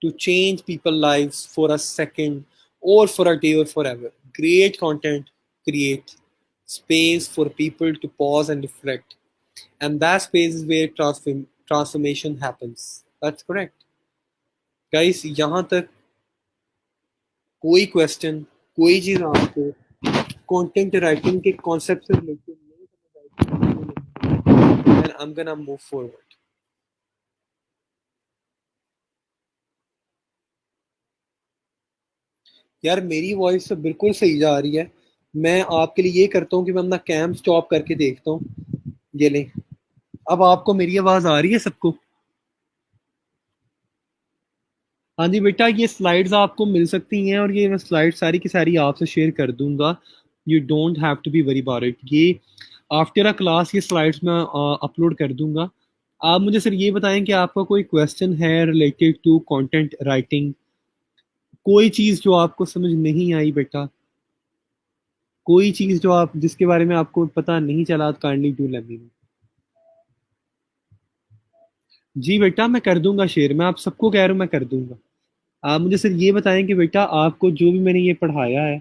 to change people lives for a second or for a day or forever. Great content create space for people to pause and reflect, and that space is where transformation happens. That's correct, guys. यहाँ तक कोई क्वेश्चन, कोई चीज आपको कंटेंट राइटिंग के कॉन्सेप्ट से रिलेटेड नहीं समझ आई, then I'm gonna move forward. यार मेरी वॉइस तो बिल्कुल सही जा रही है। मैं आपके लिए ये करता हूँ कि मैं अपना कैम स्टॉप करके देखता हूँ। ये लें, अब आपको मेरी आवाज आ रही है सबको? हाँ जी बेटा, ये स्लाइड्स आपको मिल सकती हैं और ये मैं स्लाइड सारी की सारी आपसे शेयर कर दूंगा। You don't have to be very about it. ये आफ्टर अ क्लास ये स्लाइड्स मैं अपलोड कर दूंगा। आप मुझे सर ये बताएं कि आपका कोई क्वेश्चन है रिलेटेड टू कंटेंट राइटिंग, कोई चीज़ जो आपको समझ नहीं आई बेटा, कोई चीज़ जो आप, जिसके बारे में आपको पता नहीं चला, kindly do let me know. जी बेटा मैं कर दूंगा शेयर, मैं आप सबको कह रहा हूँ मैं कर दूंगा। आप मुझे सर ये बताएं कि बेटा आपको जो भी मैंने ये पढ़ाया है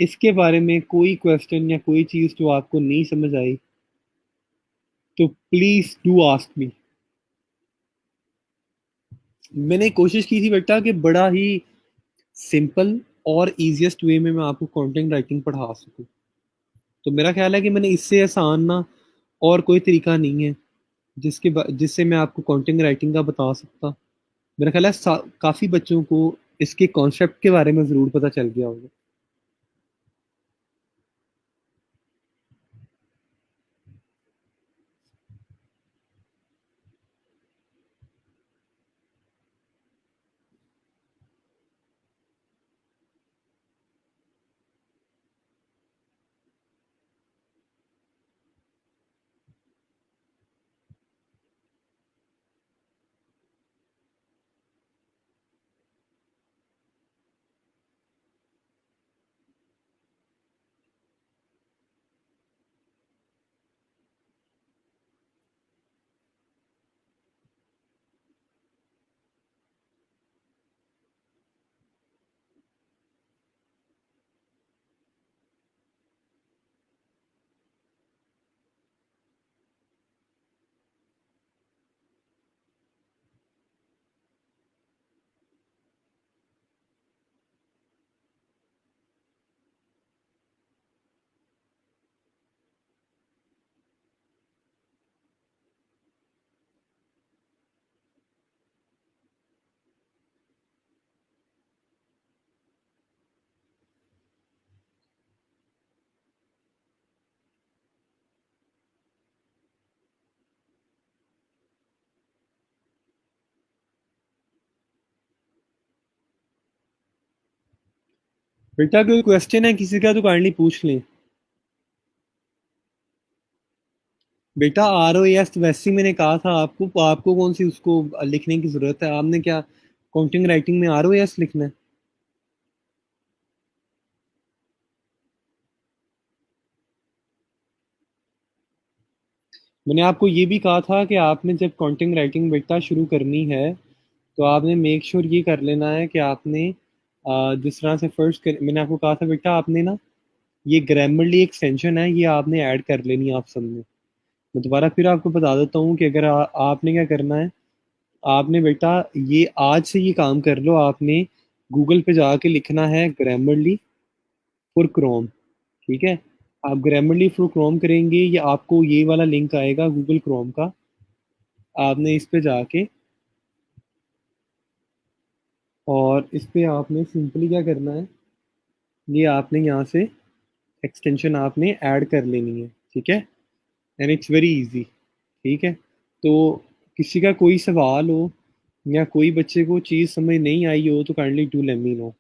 इसके बारे में कोई क्वेश्चन या कोई चीज़ जो आपको नहीं समझ आई तो प्लीज़ डू आस्क मी। मैंने कोशिश की थी बेटा कि बड़ा ही सिंपल और इजीएस्ट वे में मैं आपको कंटेंट राइटिंग पढ़ा सकूं। तो मेरा ख्याल है कि मैंने इससे आसान ना और कोई तरीका नहीं है जिससे मैं आपको कंटेंट राइटिंग का बता सकता। मेरा ख्याल है काफी बच्चों को इसके कॉन्सेप्ट के बारे में जरूर पता चल गया होगा। बेटा कोई क्वेश्चन है किसी का तो काइंडली पूछ लें। बेटा आर ओ एस वैसे ही मैंने कहा था आपको, आपको कौन सी उसको लिखने की जरूरत है? आपने क्या कंटेंट राइटिंग में आर ओ एस लिखना है? मैंने आपको ये भी कहा था कि आपने जब कंटेंट राइटिंग बेटा शुरू करनी है तो आपने मेक श्योर ये कर लेना है कि आपने जिस तरह से मैंने आपको कहा था बेटा, आपने ना ये ग्रामरली एक्सटेंशन है, ये आपने ऐड कर लेनी है आप सबने। मैं दोबारा फिर आपको बता देता हूँ कि अगर आपने क्या करना है। आपने बेटा ये आज से ये काम कर लो, आपने गूगल पे जाके लिखना है ग्रामरली फॉर क्रोम। ठीक है? आप ग्रामरली फॉर क्रोम करेंगे, ये आपको ये वाला लिंक आएगा गूगल क्रोम का। आपने इस पे जाके और इस पे आपने सिंपली क्या करना है, ये आपने यहाँ से एक्सटेंशन आपने ऐड कर लेनी है। ठीक है? And it's very easy. ठीक है? तो किसी का कोई सवाल हो या कोई बच्चे को चीज़ समझ नहीं आई हो तो kindly do let me no.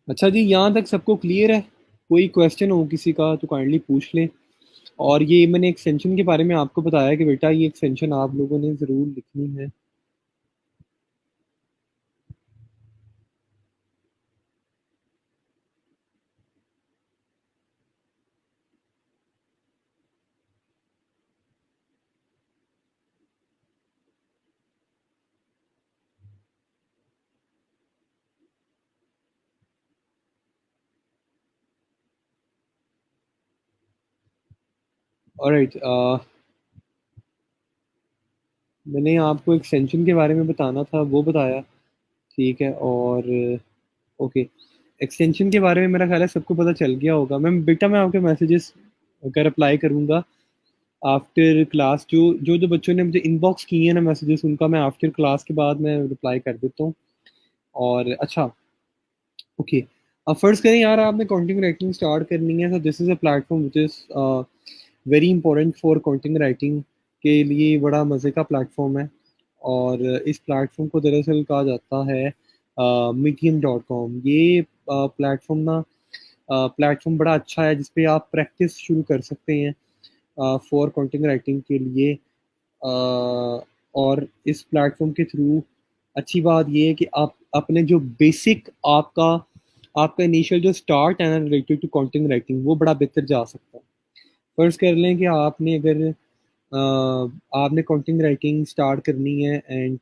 अच्छा जी, यहाँ तक सबको क्लियर है? कोई क्वेश्चन हो किसी का तो काइंडली पूछ लें। और ये मैंने एक्सटेंशन के बारे में आपको बताया कि बेटा ये एक्सटेंशन आप लोगों ने ज़रूर लिखनी है। ऑलराइट। मैंने आपको एक्सटेंशन के बारे में बताना था, वो बताया। ठीक है। और ओके, एक्सटेंशन के बारे में मेरा ख्याल है सबको पता चल गया होगा। मैं आपके मैसेजेस का रिप्लाई करूंगा आफ्टर क्लास। जो बच्चों ने मुझे इनबॉक्स किए हैं ना मैसेजेस, उनका मैं आफ्टर क्लास के बाद मैं रिप्लाई कर देता हूँ। और अच्छा, ओके, अब फर्ज करें यार आपने कंटेंट राइटिंग स्टार्ट करनी है, तो this is a platform which is very important for content writing के लिए, बड़ा मज़े का प्लेटफॉर्म है। और इस प्लेटफॉर्म को दरअसल कहा जाता है medium.com। ये प्लेटफॉर्म ना, प्लेटफॉर्म बड़ा अच्छा है जिसपे आप प्रैक्टिस शुरू कर सकते हैं फॉर कंटेंट राइटिंग के लिए। और इस प्लेटफॉर्म के थ्रू अच्छी बात ये है कि आप अपने जो बेसिक आपका आपका इनिशियल जो स्टार्ट है ना रिलेटेड टू कंटेंट राइटिंग, वो बड़ा बेहतर जा सकता है। फर्ज कर लें कि आपने अगर आपने कंटेंट राइटिंग स्टार्ट करनी है एंड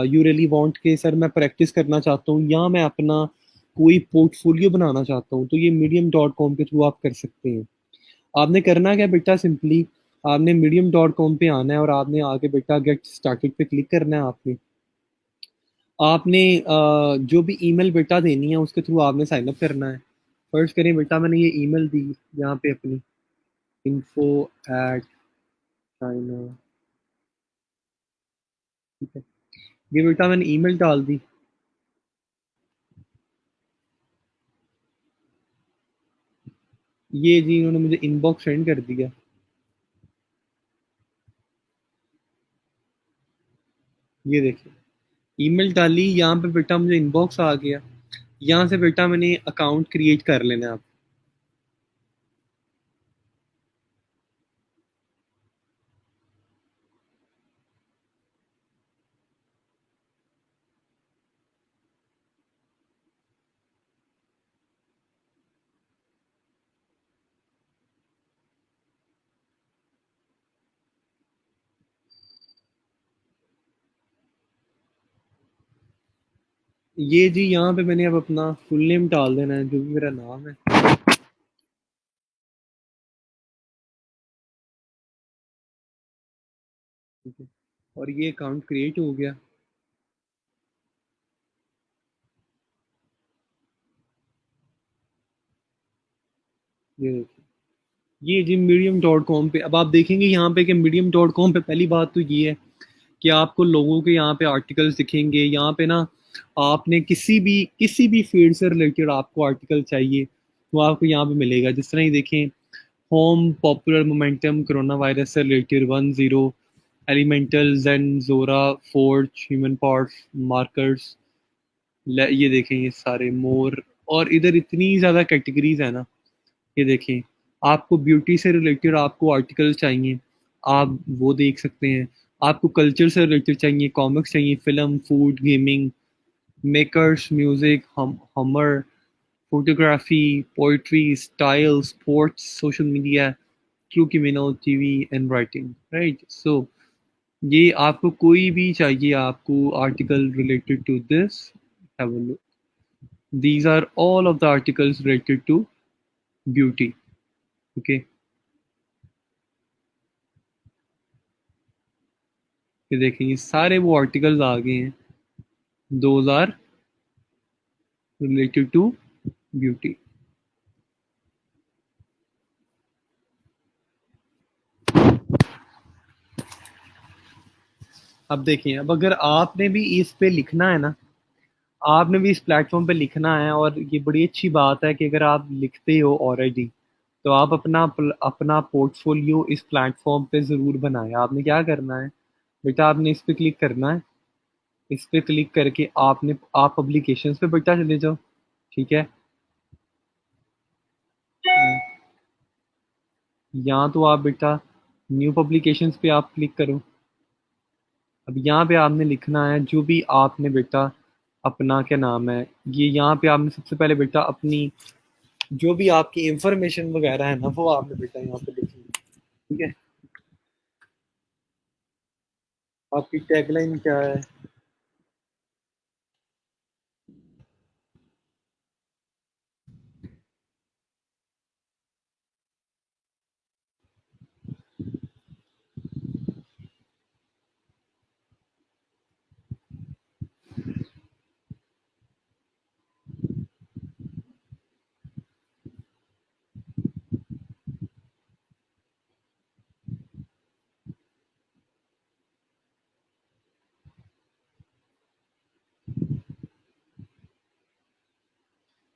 यू रियली वांट के सर मैं प्रैक्टिस करना चाहता हूँ या मैं अपना कोई पोर्टफोलियो बनाना चाहता हूँ, तो ये medium.com के थ्रू आप कर सकते हैं। आपने करना क्या बेटा, सिंपली आपने medium.com पे आना है और आपने आके बेटा गेट स्टार्टेड पे क्लिक करना है। आपने जो भी ईमेल बेटा देनी है उसके थ्रू आपने साइन अप करना है। फर्स्ट करें बेटा, मैंने ये ईमेल दी यहाँ पे अपनी, info@china। ठीक है, ये बेटा मैंने ईमेल डाल दी। ये जी इन्होंने मुझे इनबॉक्स सेंड कर दिया। ये देखिए, ईमेल डाली, यहाँ पे बेटा मुझे इनबॉक्स आ गया। यहाँ से बेटा मैंने अकाउंट क्रिएट कर लेना है आप। ये जी यहाँ पे मैंने अब अपना फुल नेम डाल देना है, जो भी मेरा नाम है। ठीक है, और ये अकाउंट क्रिएट हो गया। ये देखिए, ये जी medium.com पे अब आप देखेंगे यहाँ पे कि medium.com पे पहली बात तो ये है कि आपको लोगों के यहाँ पे आर्टिकल्स दिखेंगे। यहाँ पे ना आपने किसी भी फील्ड से रिलेटेड आपको आर्टिकल चाहिए, तो आपको यहाँ पे मिलेगा। जिस तरह ही देखें, home popular momentum corona virus से रिलेटेड 10, एलिमेंटल जेन जोरा फोर्ज ह्यूमन पार्ट्स मार्कर्स, ये देखें ये सारे मोर। और इधर इतनी ज़्यादा कैटेगरीज है ना। ये देखें, आपको ब्यूटी से रिलेटेड आपको आर्टिकल चाहिए, आप वो देख सकते हैं। आपको कल्चर से रिलेटेड चाहिए, कॉमिक्स चाहिए, film, food, gaming, makers, music, humour, photography, poetry, style, sports, social media, क्योंकि TV and writing, right. So ये आपको कोई भी चाहिए आपको article related to this, have a look. These are all of the articles related to beauty. Okay, ये देखें ये सारे वो आर्टिकल्स आ गए हैं, those are related to beauty. अब देखें, अब अगर आपने भी इस पे लिखना है ना, आपने भी इस प्लेटफॉर्म पे लिखना है, और ये बड़ी अच्छी बात है कि अगर आप लिखते हो ऑलरेडी, तो आप अपना पोर्टफोलियो इस प्लेटफॉर्म पे ज़रूर बनाएं। आपने क्या करना है बेटा, आपने इस पे क्लिक करना है। इस पे क्लिक करके आप पब्लिकेशंस पे बेटा चले जाओ। ठीक है, यहाँ तो आप बेटा न्यू पब्लिकेशंस पे आप क्लिक करो। अब यहाँ पे आपने लिखना है जो भी आपने बेटा अपना क्या नाम है, ये यहाँ पे आपने सबसे पहले बेटा अपनी जो भी आपकी इंफॉर्मेशन वगैरह है ना, वो आपने बेटा यहाँ पे लिखनी है। ठीक है, आपकी टैगलाइन क्या है।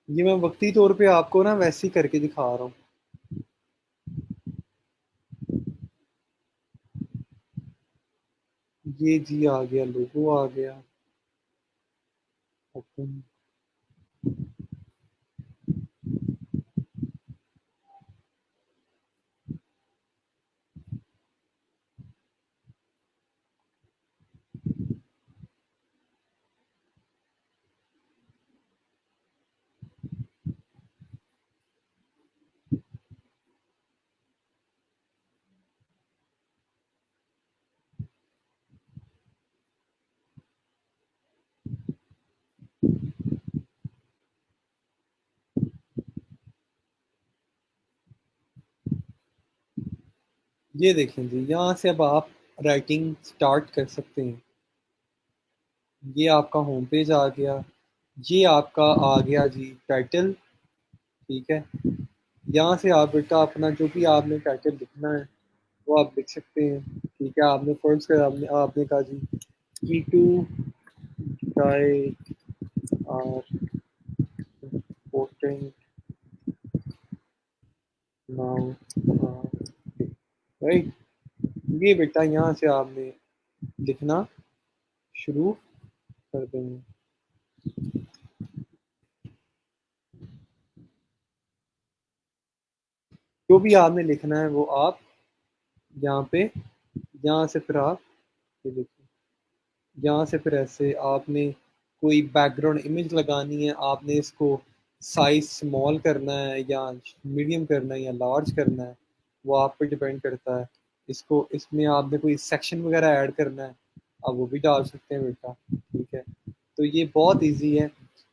ये मैं वक्ती तौर पे आपको ना वैसे ही करके दिखा रहा हूँ। ये जी आ गया, लोगो आ गया। ओपन। ये देखें जी, यहाँ से अब आप राइटिंग स्टार्ट कर सकते हैं। ये आपका होम पेज आ गया। ये आपका आ गया जी टाइटल। ठीक है। यहाँ से आप बेटा अपना जो भी आपने टाइटल लिखना है वो आप लिख सकते हैं। ठीक है। आपने फर्स्ट कर आपने कहा जी की two type are important now, right. ये बेटा यहाँ से आपने लिखना शुरू कर देंगे। जो भी आपने लिखना है वो आप यहाँ पे, यहाँ से फिर आप ये देखिए, यहाँ से फिर ऐसे आपने कोई बैकग्राउंड इमेज लगानी है, आपने इसको साइज स्मॉल करना है या मीडियम करना है या लार्ज करना है, वो आप पे डिपेंड करता है। इसको इसमें आपने कोई सेक्शन वगैरह ऐड करना है, आप वो भी डाल सकते हैं बेटा। ठीक है। तो ये बहुत इजी है।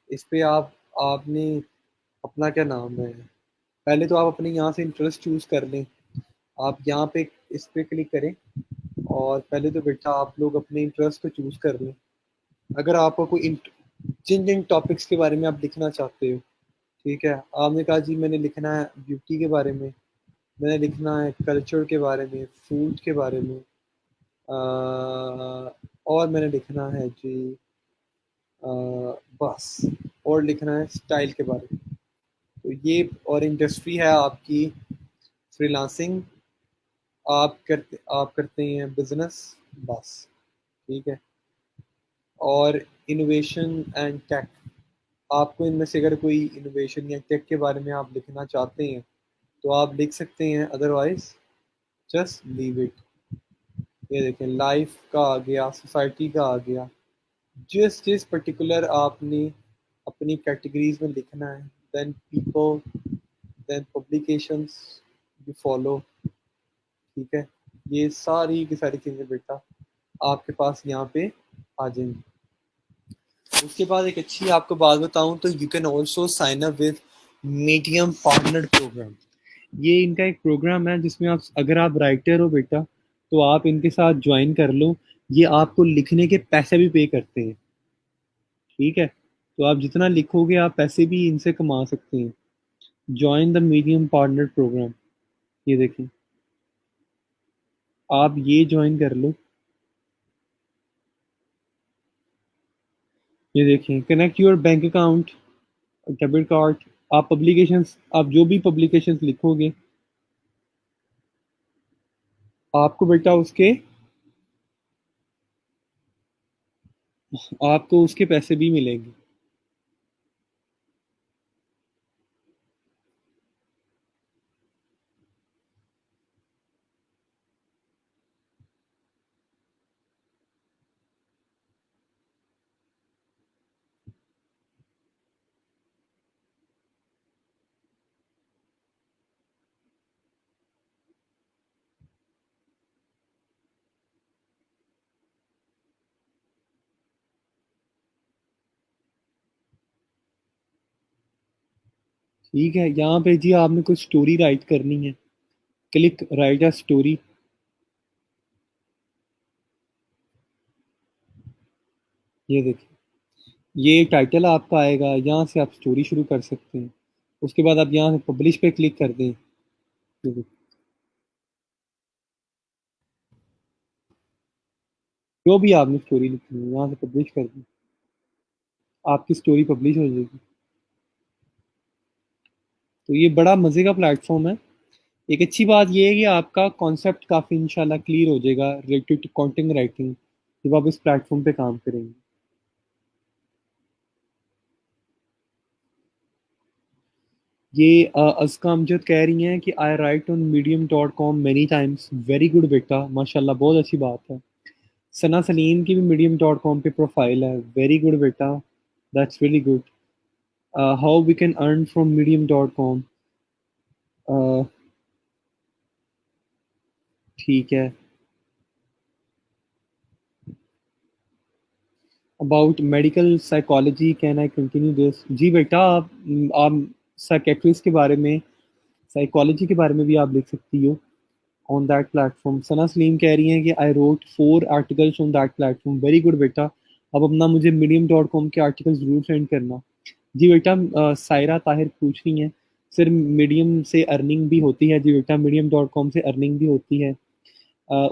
इस पे आपने अपना क्या नाम है, पहले तो आप अपने यहाँ से इंटरेस्ट चूज कर लें। आप यहाँ पे इस पे क्लिक करें और पहले तो बेटा आप लोग अपने इंटरेस्ट को चूज कर लें। अगर आपको कोई जिन जिन टॉपिक्स के बारे में आप लिखना चाहते हो, ठीक है। आपने कहा जी मैंने लिखना है ब्यूटी के बारे में, मैंने लिखना है कल्चर के बारे में, फूड के बारे में, और मैंने लिखना है जी अ, बस, और लिखना है स्टाइल के बारे में। तो ये और इंडस्ट्री है आपकी फ्रीलांसिंग। आप करते हैं बिजनेस, बस। ठीक है। और इनोवेशन एंड टेक, आपको इनमें से अगर कोई इनोवेशन या टेक के बारे में आप लिखना चाहते हैं तो आप लिख सकते हैं, अदरवाइज जस्ट लीव इट। ये देखें, लाइफ का आ गया, सोसाइटी का आ गया। जिस जिस पर्टिकुलर आपने अपनी कैटेगरीज में लिखना है, then people, then publications you follow. ठीक है। ये सारी की सारी चीज़ें बेटा आपके पास यहाँ पे आ जाएंगी। उसके बाद एक अच्छी आपको बात बताऊं तो you can also sign up with Medium partner program. ये इनका एक प्रोग्राम है जिसमें आप, अगर आप राइटर हो बेटा, तो आप इनके साथ ज्वाइन कर लो। ये आपको लिखने के पैसे भी पे करते हैं। ठीक है। तो आप जितना लिखोगे आप पैसे भी इनसे कमा सकते हैं। Join the Medium partner program. ये देखिए, आप ये ज्वाइन कर लो। ये देखिए, connect your bank account, debit card. आप पब्लिकेशंस, आप जो भी पब्लिकेशंस लिखोगे आपको बेटा उसके, आपको उसके पैसे भी मिलेंगे। ठीक है। यहाँ पे जी आपने कुछ स्टोरी राइट करनी है, क्लिक राइट अ स्टोरी। ये देखिए, ये टाइटल आपका आएगा, यहाँ से आप स्टोरी शुरू कर सकते हैं। उसके बाद आप यहाँ से पब्लिश पे क्लिक कर दें। ये देखिए, जो भी आपने स्टोरी लिखनी है यहाँ से पब्लिश कर दें, आपकी स्टोरी पब्लिश हो जाएगी। तो ये बड़ा मज़े का प्लेटफॉर्म है। एक अच्छी बात ये है कि आपका कॉन्सेप्ट काफ़ी इंशाल्लाह क्लियर हो जाएगा रिलेटेड टू कंटेंट राइटिंग जब आप इस प्लेटफॉर्म पे काम करेंगे। ये अस्का अमजद कह रही हैं कि I write on medium.com many times. Very good बेटा, माशाल्लाह, बहुत अच्छी बात है। सना सलीम की भी medium.com पे प्रोफाइल है। वेरी गुड बेटा, that's really good. How we can earn from medium.com? ठीक है। About medical psychology can I continue this? जी बेटा, आप साइकेट्रिस्ट के बारे में, साइकोलॉजी के बारे में भी आप लिख सकती हो ऑन दैट प्लेटफॉर्म। सना सलीम कह रही हैं कि I wrote 4 articles on that platform. Very good बेटा, अब अपना मुझे medium.com के आर्टिकल जरूर सेंड करना। जी बेटा, सायरा ताहिर पूछ रही हैं सर मीडियम से अर्निंग भी होती है? जी बेटा, medium.com से अर्निंग भी होती है।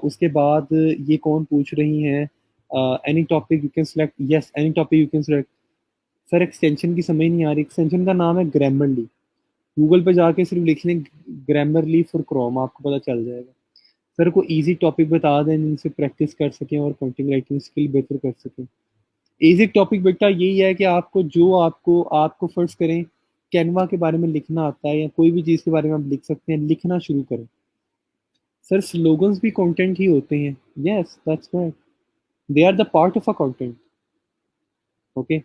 उसके बाद ये कौन पूछ रही हैं, any topic you can select? Yes, any topic you can select. Sir extension की समझ नहीं आ रही। एक्सटेंशन का नाम है ग्रामरली। गूगल पे जाके सिर्फ लिख लें ग्रामरली फॉर क्रोम, आपको पता चल जाएगा। सर को इजी टॉपिक बता दें जिनसे प्रैक्टिस कर सकें और कंटेंट राइटिंग स्किल बेहतर कर सकें। इजी टॉपिक बेटा यही है कि आपको जो आपको आपको फर्स्ट करें, कैनवा के बारे में लिखना आता है या कोई भी चीज़ के बारे में आप लिख सकते हैं, लिखना शुरू करें। सर स्लोगन्स भी कंटेंट ही होते हैं। Yes, that's right, they are the part of a content. Okay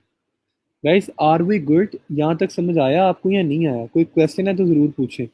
guys, are we good? यहाँ तक समझ आया आपको या नहीं आया? कोई क्वेश्चन है तो ज़रूर पूछें।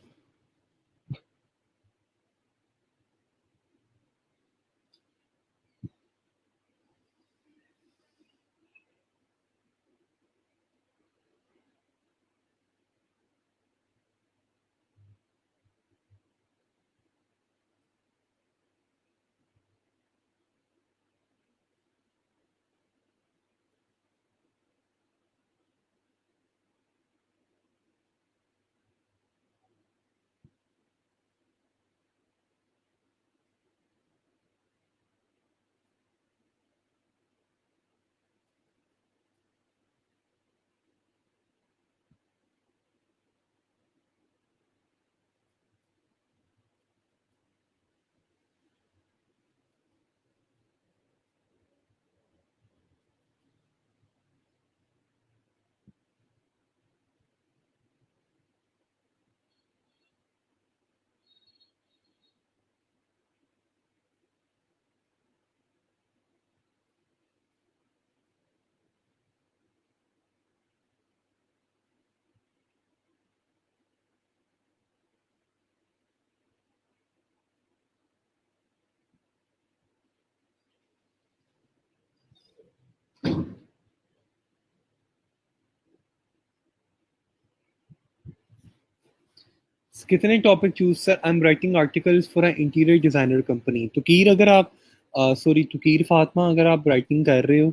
कितने topic choose? Sir I am writing articles for an interior designer company. Tauqeer, अगर आप सॉरी तुकीर फातिमा, अगर आप राइटिंग कर रहे हो,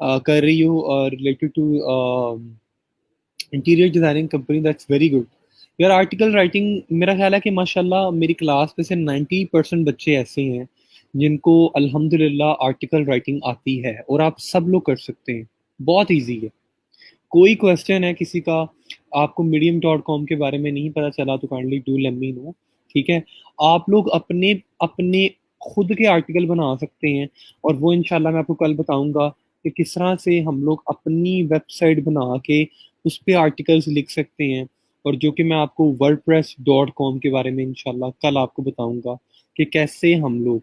कर रही हो related to interior designing company, that's very good. यार आर्टिकल राइटिंग, मेरा ख्याल है कि माशाल्लाह मेरी क्लास में से 90% बच्चे ऐसे हैं जिनको अल्हम्दुलिल्लाह आर्टिकल राइटिंग आती है, और आप सब लोग कर सकते हैं। बहुत ईजी है। कोई क्वेश्चन है किसी का, आपको medium.com के बारे में नहीं पता चला, तो kindly do let me no. ठीक है, आप लोग अपने अपने खुद के आर्टिकल बना सकते हैं, और वो इंशाल्लाह मैं आपको कल बताऊंगा कि किस तरह से हम लोग अपनी वेबसाइट बना के उस पे आर्टिकल्स लिख सकते हैं। और जो कि मैं आपको wordpress.com के बारे में इंशाल्लाह कल आपको बताऊंगा कि कैसे हम लोग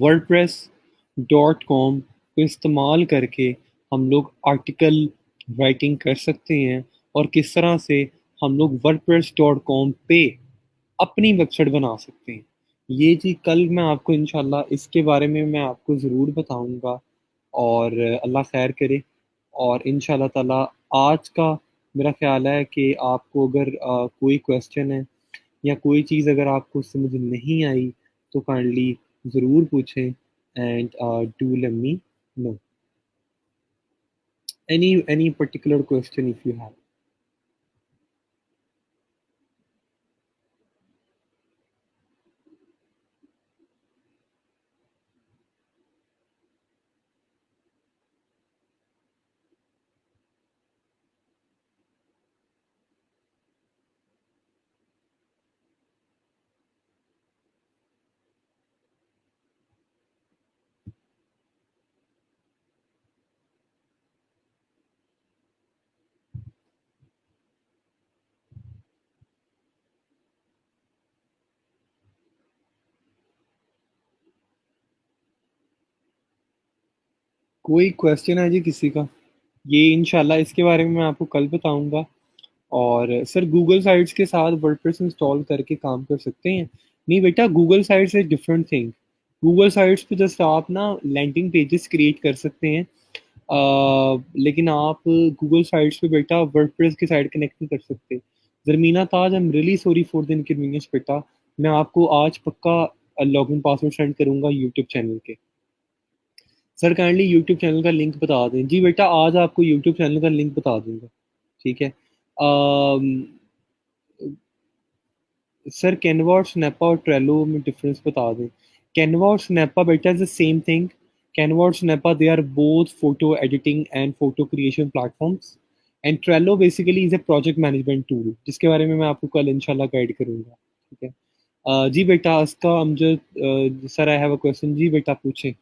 wordpress.com को इस्तेमाल करके हम लोग आर्टिकल राइटिंग कर सकते हैं, और किस तरह से हम लोग wordpress.com पे अपनी वेबसाइट बना सकते हैं। ये जी कल मैं आपको इंशाल्लाह इसके बारे में मैं आपको ज़रूर बताऊंगा, और अल्लाह खैर करे। और इंशाल्लाह ताला आज का मेरा ख्याल है कि आपको अगर कोई क्वेश्चन है या कोई चीज़ अगर आपको समझ नहीं आई, तो काइंडली ज़रूर पूछें, and do let me no any particular question if you have. कोई क्वेश्चन है जी किसी का? ये इंशाल्लाह इसके बारे में मैं आपको कल बताऊंगा। और सर गूगल साइट्स के साथ वर्डप्रेस इंस्टॉल करके काम कर सकते हैं? नहीं बेटा, Google sites is different thing. Google sites पे जस्ट आप ना लैंडिंग पेजेस क्रिएट कर सकते हैं। लेकिन आप गूगल साइट्स पे बेटा वर्डप्रेस की साइट कनेक्ट नहीं कर सकते। Zarmina Taj, I am really sorry for the inconvenience बेटा। मैं आपको आज पक्का लॉगिन पासवर्ड सेंड करूंगा यूट्यूब चैनल के। सर काइंडली यूट्यूब चैनल का लिंक बता दें। जी बेटा, आज आपको यूट्यूब चैनल का लिंक बता दूंगा। ठीक है। सर कैनवा और स्नैपा और ट्रेलो में डिफरेंस बता दें। कैनवा और स्नैपा बेटा is the same thing. Canva और Snappa they are both photo editing and photo creation platforms. And Trello basically is a project management tool जिसके बारे में मैं आपको कल इंशाल्लाह गाइड करूंगा। ठीक है। जी बेटा, इसका Amjad sir, I have a question. जी बेटा पूछें।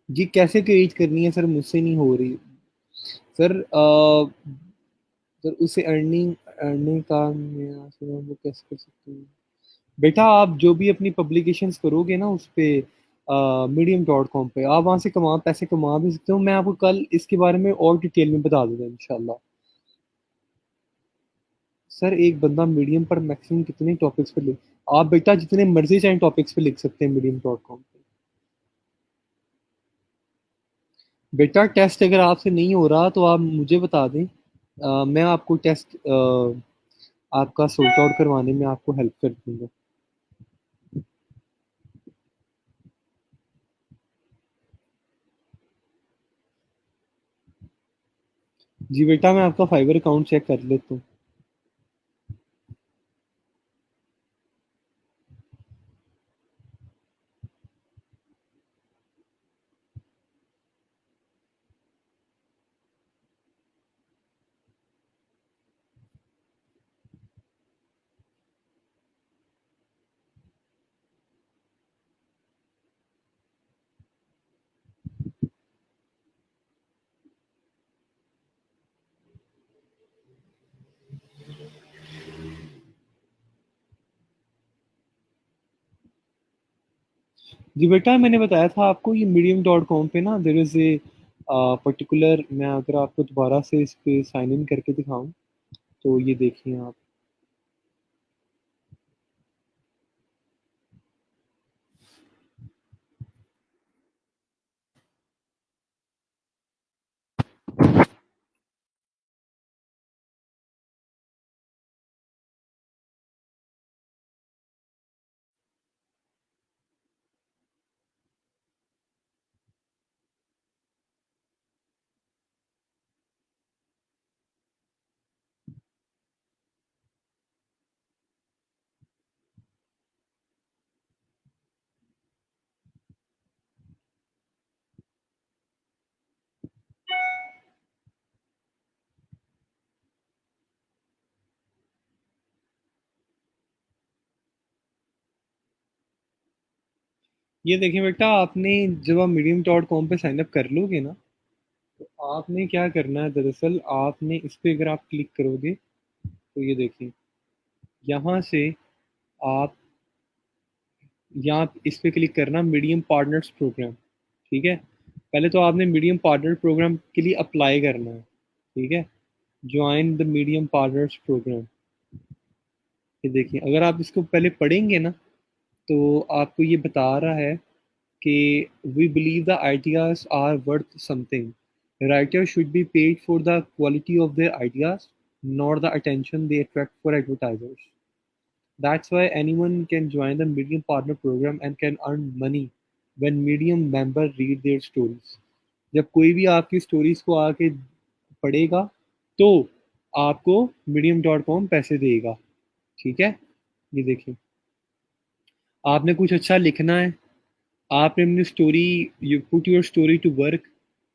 जी कैसे क्रिएट करनी है सर? मुझसे नहीं हो रही। सर सर उसे अर्निंग अर्निंग का मैं आपसे वो कैसे कर सकते हैं? बेटा आप जो भी अपनी पब्लिकेशंस करोगे ना उस पे medium.com पे, आप वहां से पैसे कमा भी सकते हो। मैं आपको कल इसके बारे में और डिटेल में बता दूंगा इंशाल्लाह। सर एक बंदा मीडियम पर मैक्सिमम कितने टॉपिक्स पे लिख, आप बेटा जितने मर्जी चाहे टॉपिक्स पे लिख सकते हैं medium.com पे। बेटा टेस्ट अगर आपसे नहीं हो रहा तो आप मुझे बता दें। मैं आपको टेस्ट आपका सॉर्ट आउट करवाने में आपको हेल्प कर दूंगा। जी बेटा, मैं आपका फाइवर अकाउंट चेक कर लेता हूँ। जी बेटा, मैंने बताया था आपको ये medium.com पे ना देर इज ए पर्टिकुलर। मैं अगर आपको दोबारा से इस पे साइन इन करके दिखाऊं तो ये देखिए आप। ये देखिए बेटा, आपने जब आप medium.com पे साइन अप कर लोगे ना तो आपने क्या करना है, दरअसल आपने इस पे अगर आप क्लिक करोगे तो ये देखिए यहाँ से आप यहाँ इस पे क्लिक करना मीडियम पार्टनर्स प्रोग्राम। ठीक है। पहले तो आपने मीडियम पार्टनर प्रोग्राम के लिए अप्लाई करना है। ठीक है। Join the Medium partners program. ये देखिए, अगर आप इसको पहले पढ़ेंगे ना, तो आपको ये बता रहा है कि we believe the ideas are worth something, writers should be paid for the quality of their ideas, not the attention they attract for advertisers. That's why anyone can join the Medium Partner Program and can earn money when Medium member read their stories. जब कोई भी आपकी स्टोरीज को आके पढ़ेगा, तो आपको medium.com पैसे देगा। ठीक है, ये देखिए, आपने कुछ अच्छा लिखना है, आपने अपनी story, you put your story to work,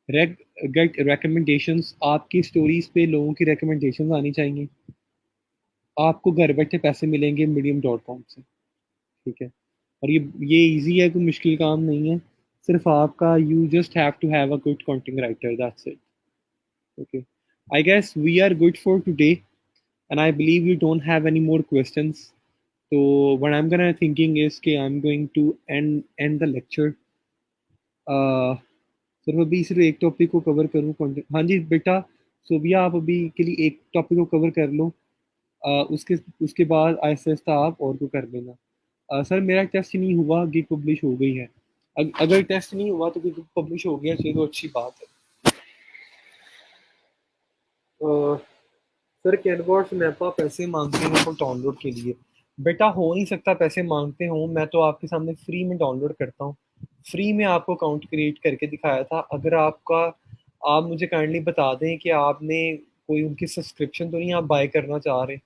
get recommendations, आपकी स्टोरीज पे लोगों की रिकमेंडेशंस आनी चाहिए, आपको घर बैठे पैसे मिलेंगे medium.com से। ठीक है, और ये इजी है, कोई मुश्किल काम नहीं है, सिर्फ आपका you just have to have a good content writer, that's it. Okay, I guess we are good for today, and I believe you don't have any more questions. तो what I am gonna thinking is कि I am going to end the lecture. सिर्फ अभी सिर्फ एक टॉपिक को कवर करूँ, कंटेंट। हाँ जी बेटा, सोबिया आप अभी के लिए एक टॉपिक को कवर कर लो, उसके उसके बाद आहिस्ता आहिस्ता आप और को कर लेना। सर मेरा टेस्ट नहीं हुआ, गिग पब्लिश हो गई है। अगर टेस्ट नहीं हुआ तो गिग पब्लिश हो गया, चलिए तो अच्छी बात है। सर कैनवा और स्नैपा पैसे मांगते हैं को डाउनलोड के लिए। बेटा हो नहीं सकता पैसे मांगते हो, मैं तो आपके सामने फ्री में डाउनलोड करता हूँ। फ्री में आपको अकाउंट क्रिएट करके दिखाया था। अगर आपका, आप मुझे काइंडली बता दें कि आपने कोई उनकी सब्सक्रिप्शन तो नहीं आप बाय करना चाह रहे।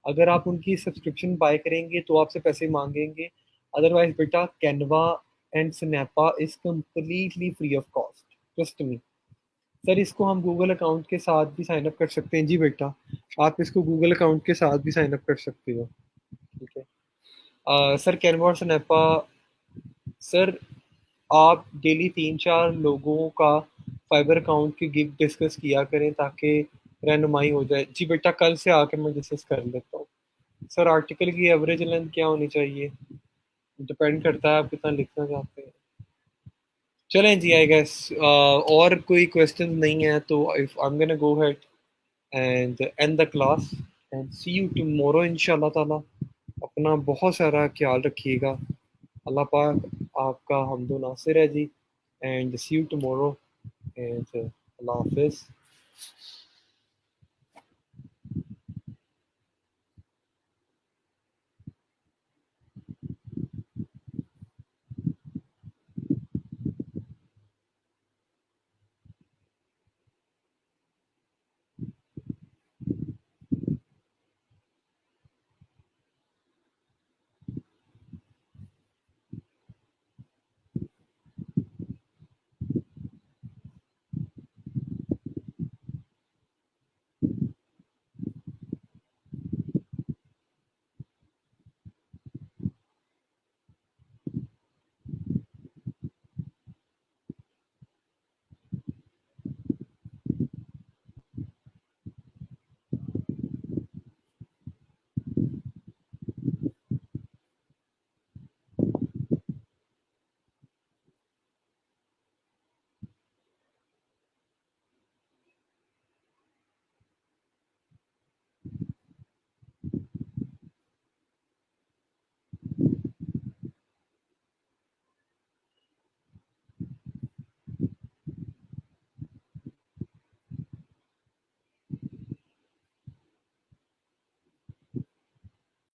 अगर आप उनकी सब्सक्रिप्शन बाय करेंगे तो आपसे पैसे मांगेंगे, अदरवाइज बेटा Canva and Snappa is completely free of cost, trust me. Sir इसको हम गूगल अकाउंट के साथ भी साइन अप कर सकते हैं। जी बेटा, आप इसको गूगल अकाउंट के साथ भी साइन अप कर सकते हो। ठीक है। सर कैनवा और स्नैपा, सर आप डेली 3-4 लोगों का फाइबर अकाउंट की गिग डिस्कस किया करें ताकि रहनुमाई हो जाए। जी बेटा, कल से आके मैं डिस्कस कर लेता हूँ। सर आर्टिकल की एवरेज लेंथ क्या होनी चाहिए? डिपेंड करता है आप कितना लिखना चाहते हैं। चलें जी, आई गेस और कोई क्वेश्चन नहीं है तो if I am gonna go head and end the class and see you tomorrow इंशाल्लाह ताला। अपना बहुत सारा ख्याल रखिएगा। अल्लाह पाक आपका हमदो नासिर है जी, and see you tomorrow, and अल्लाह हाफिज़।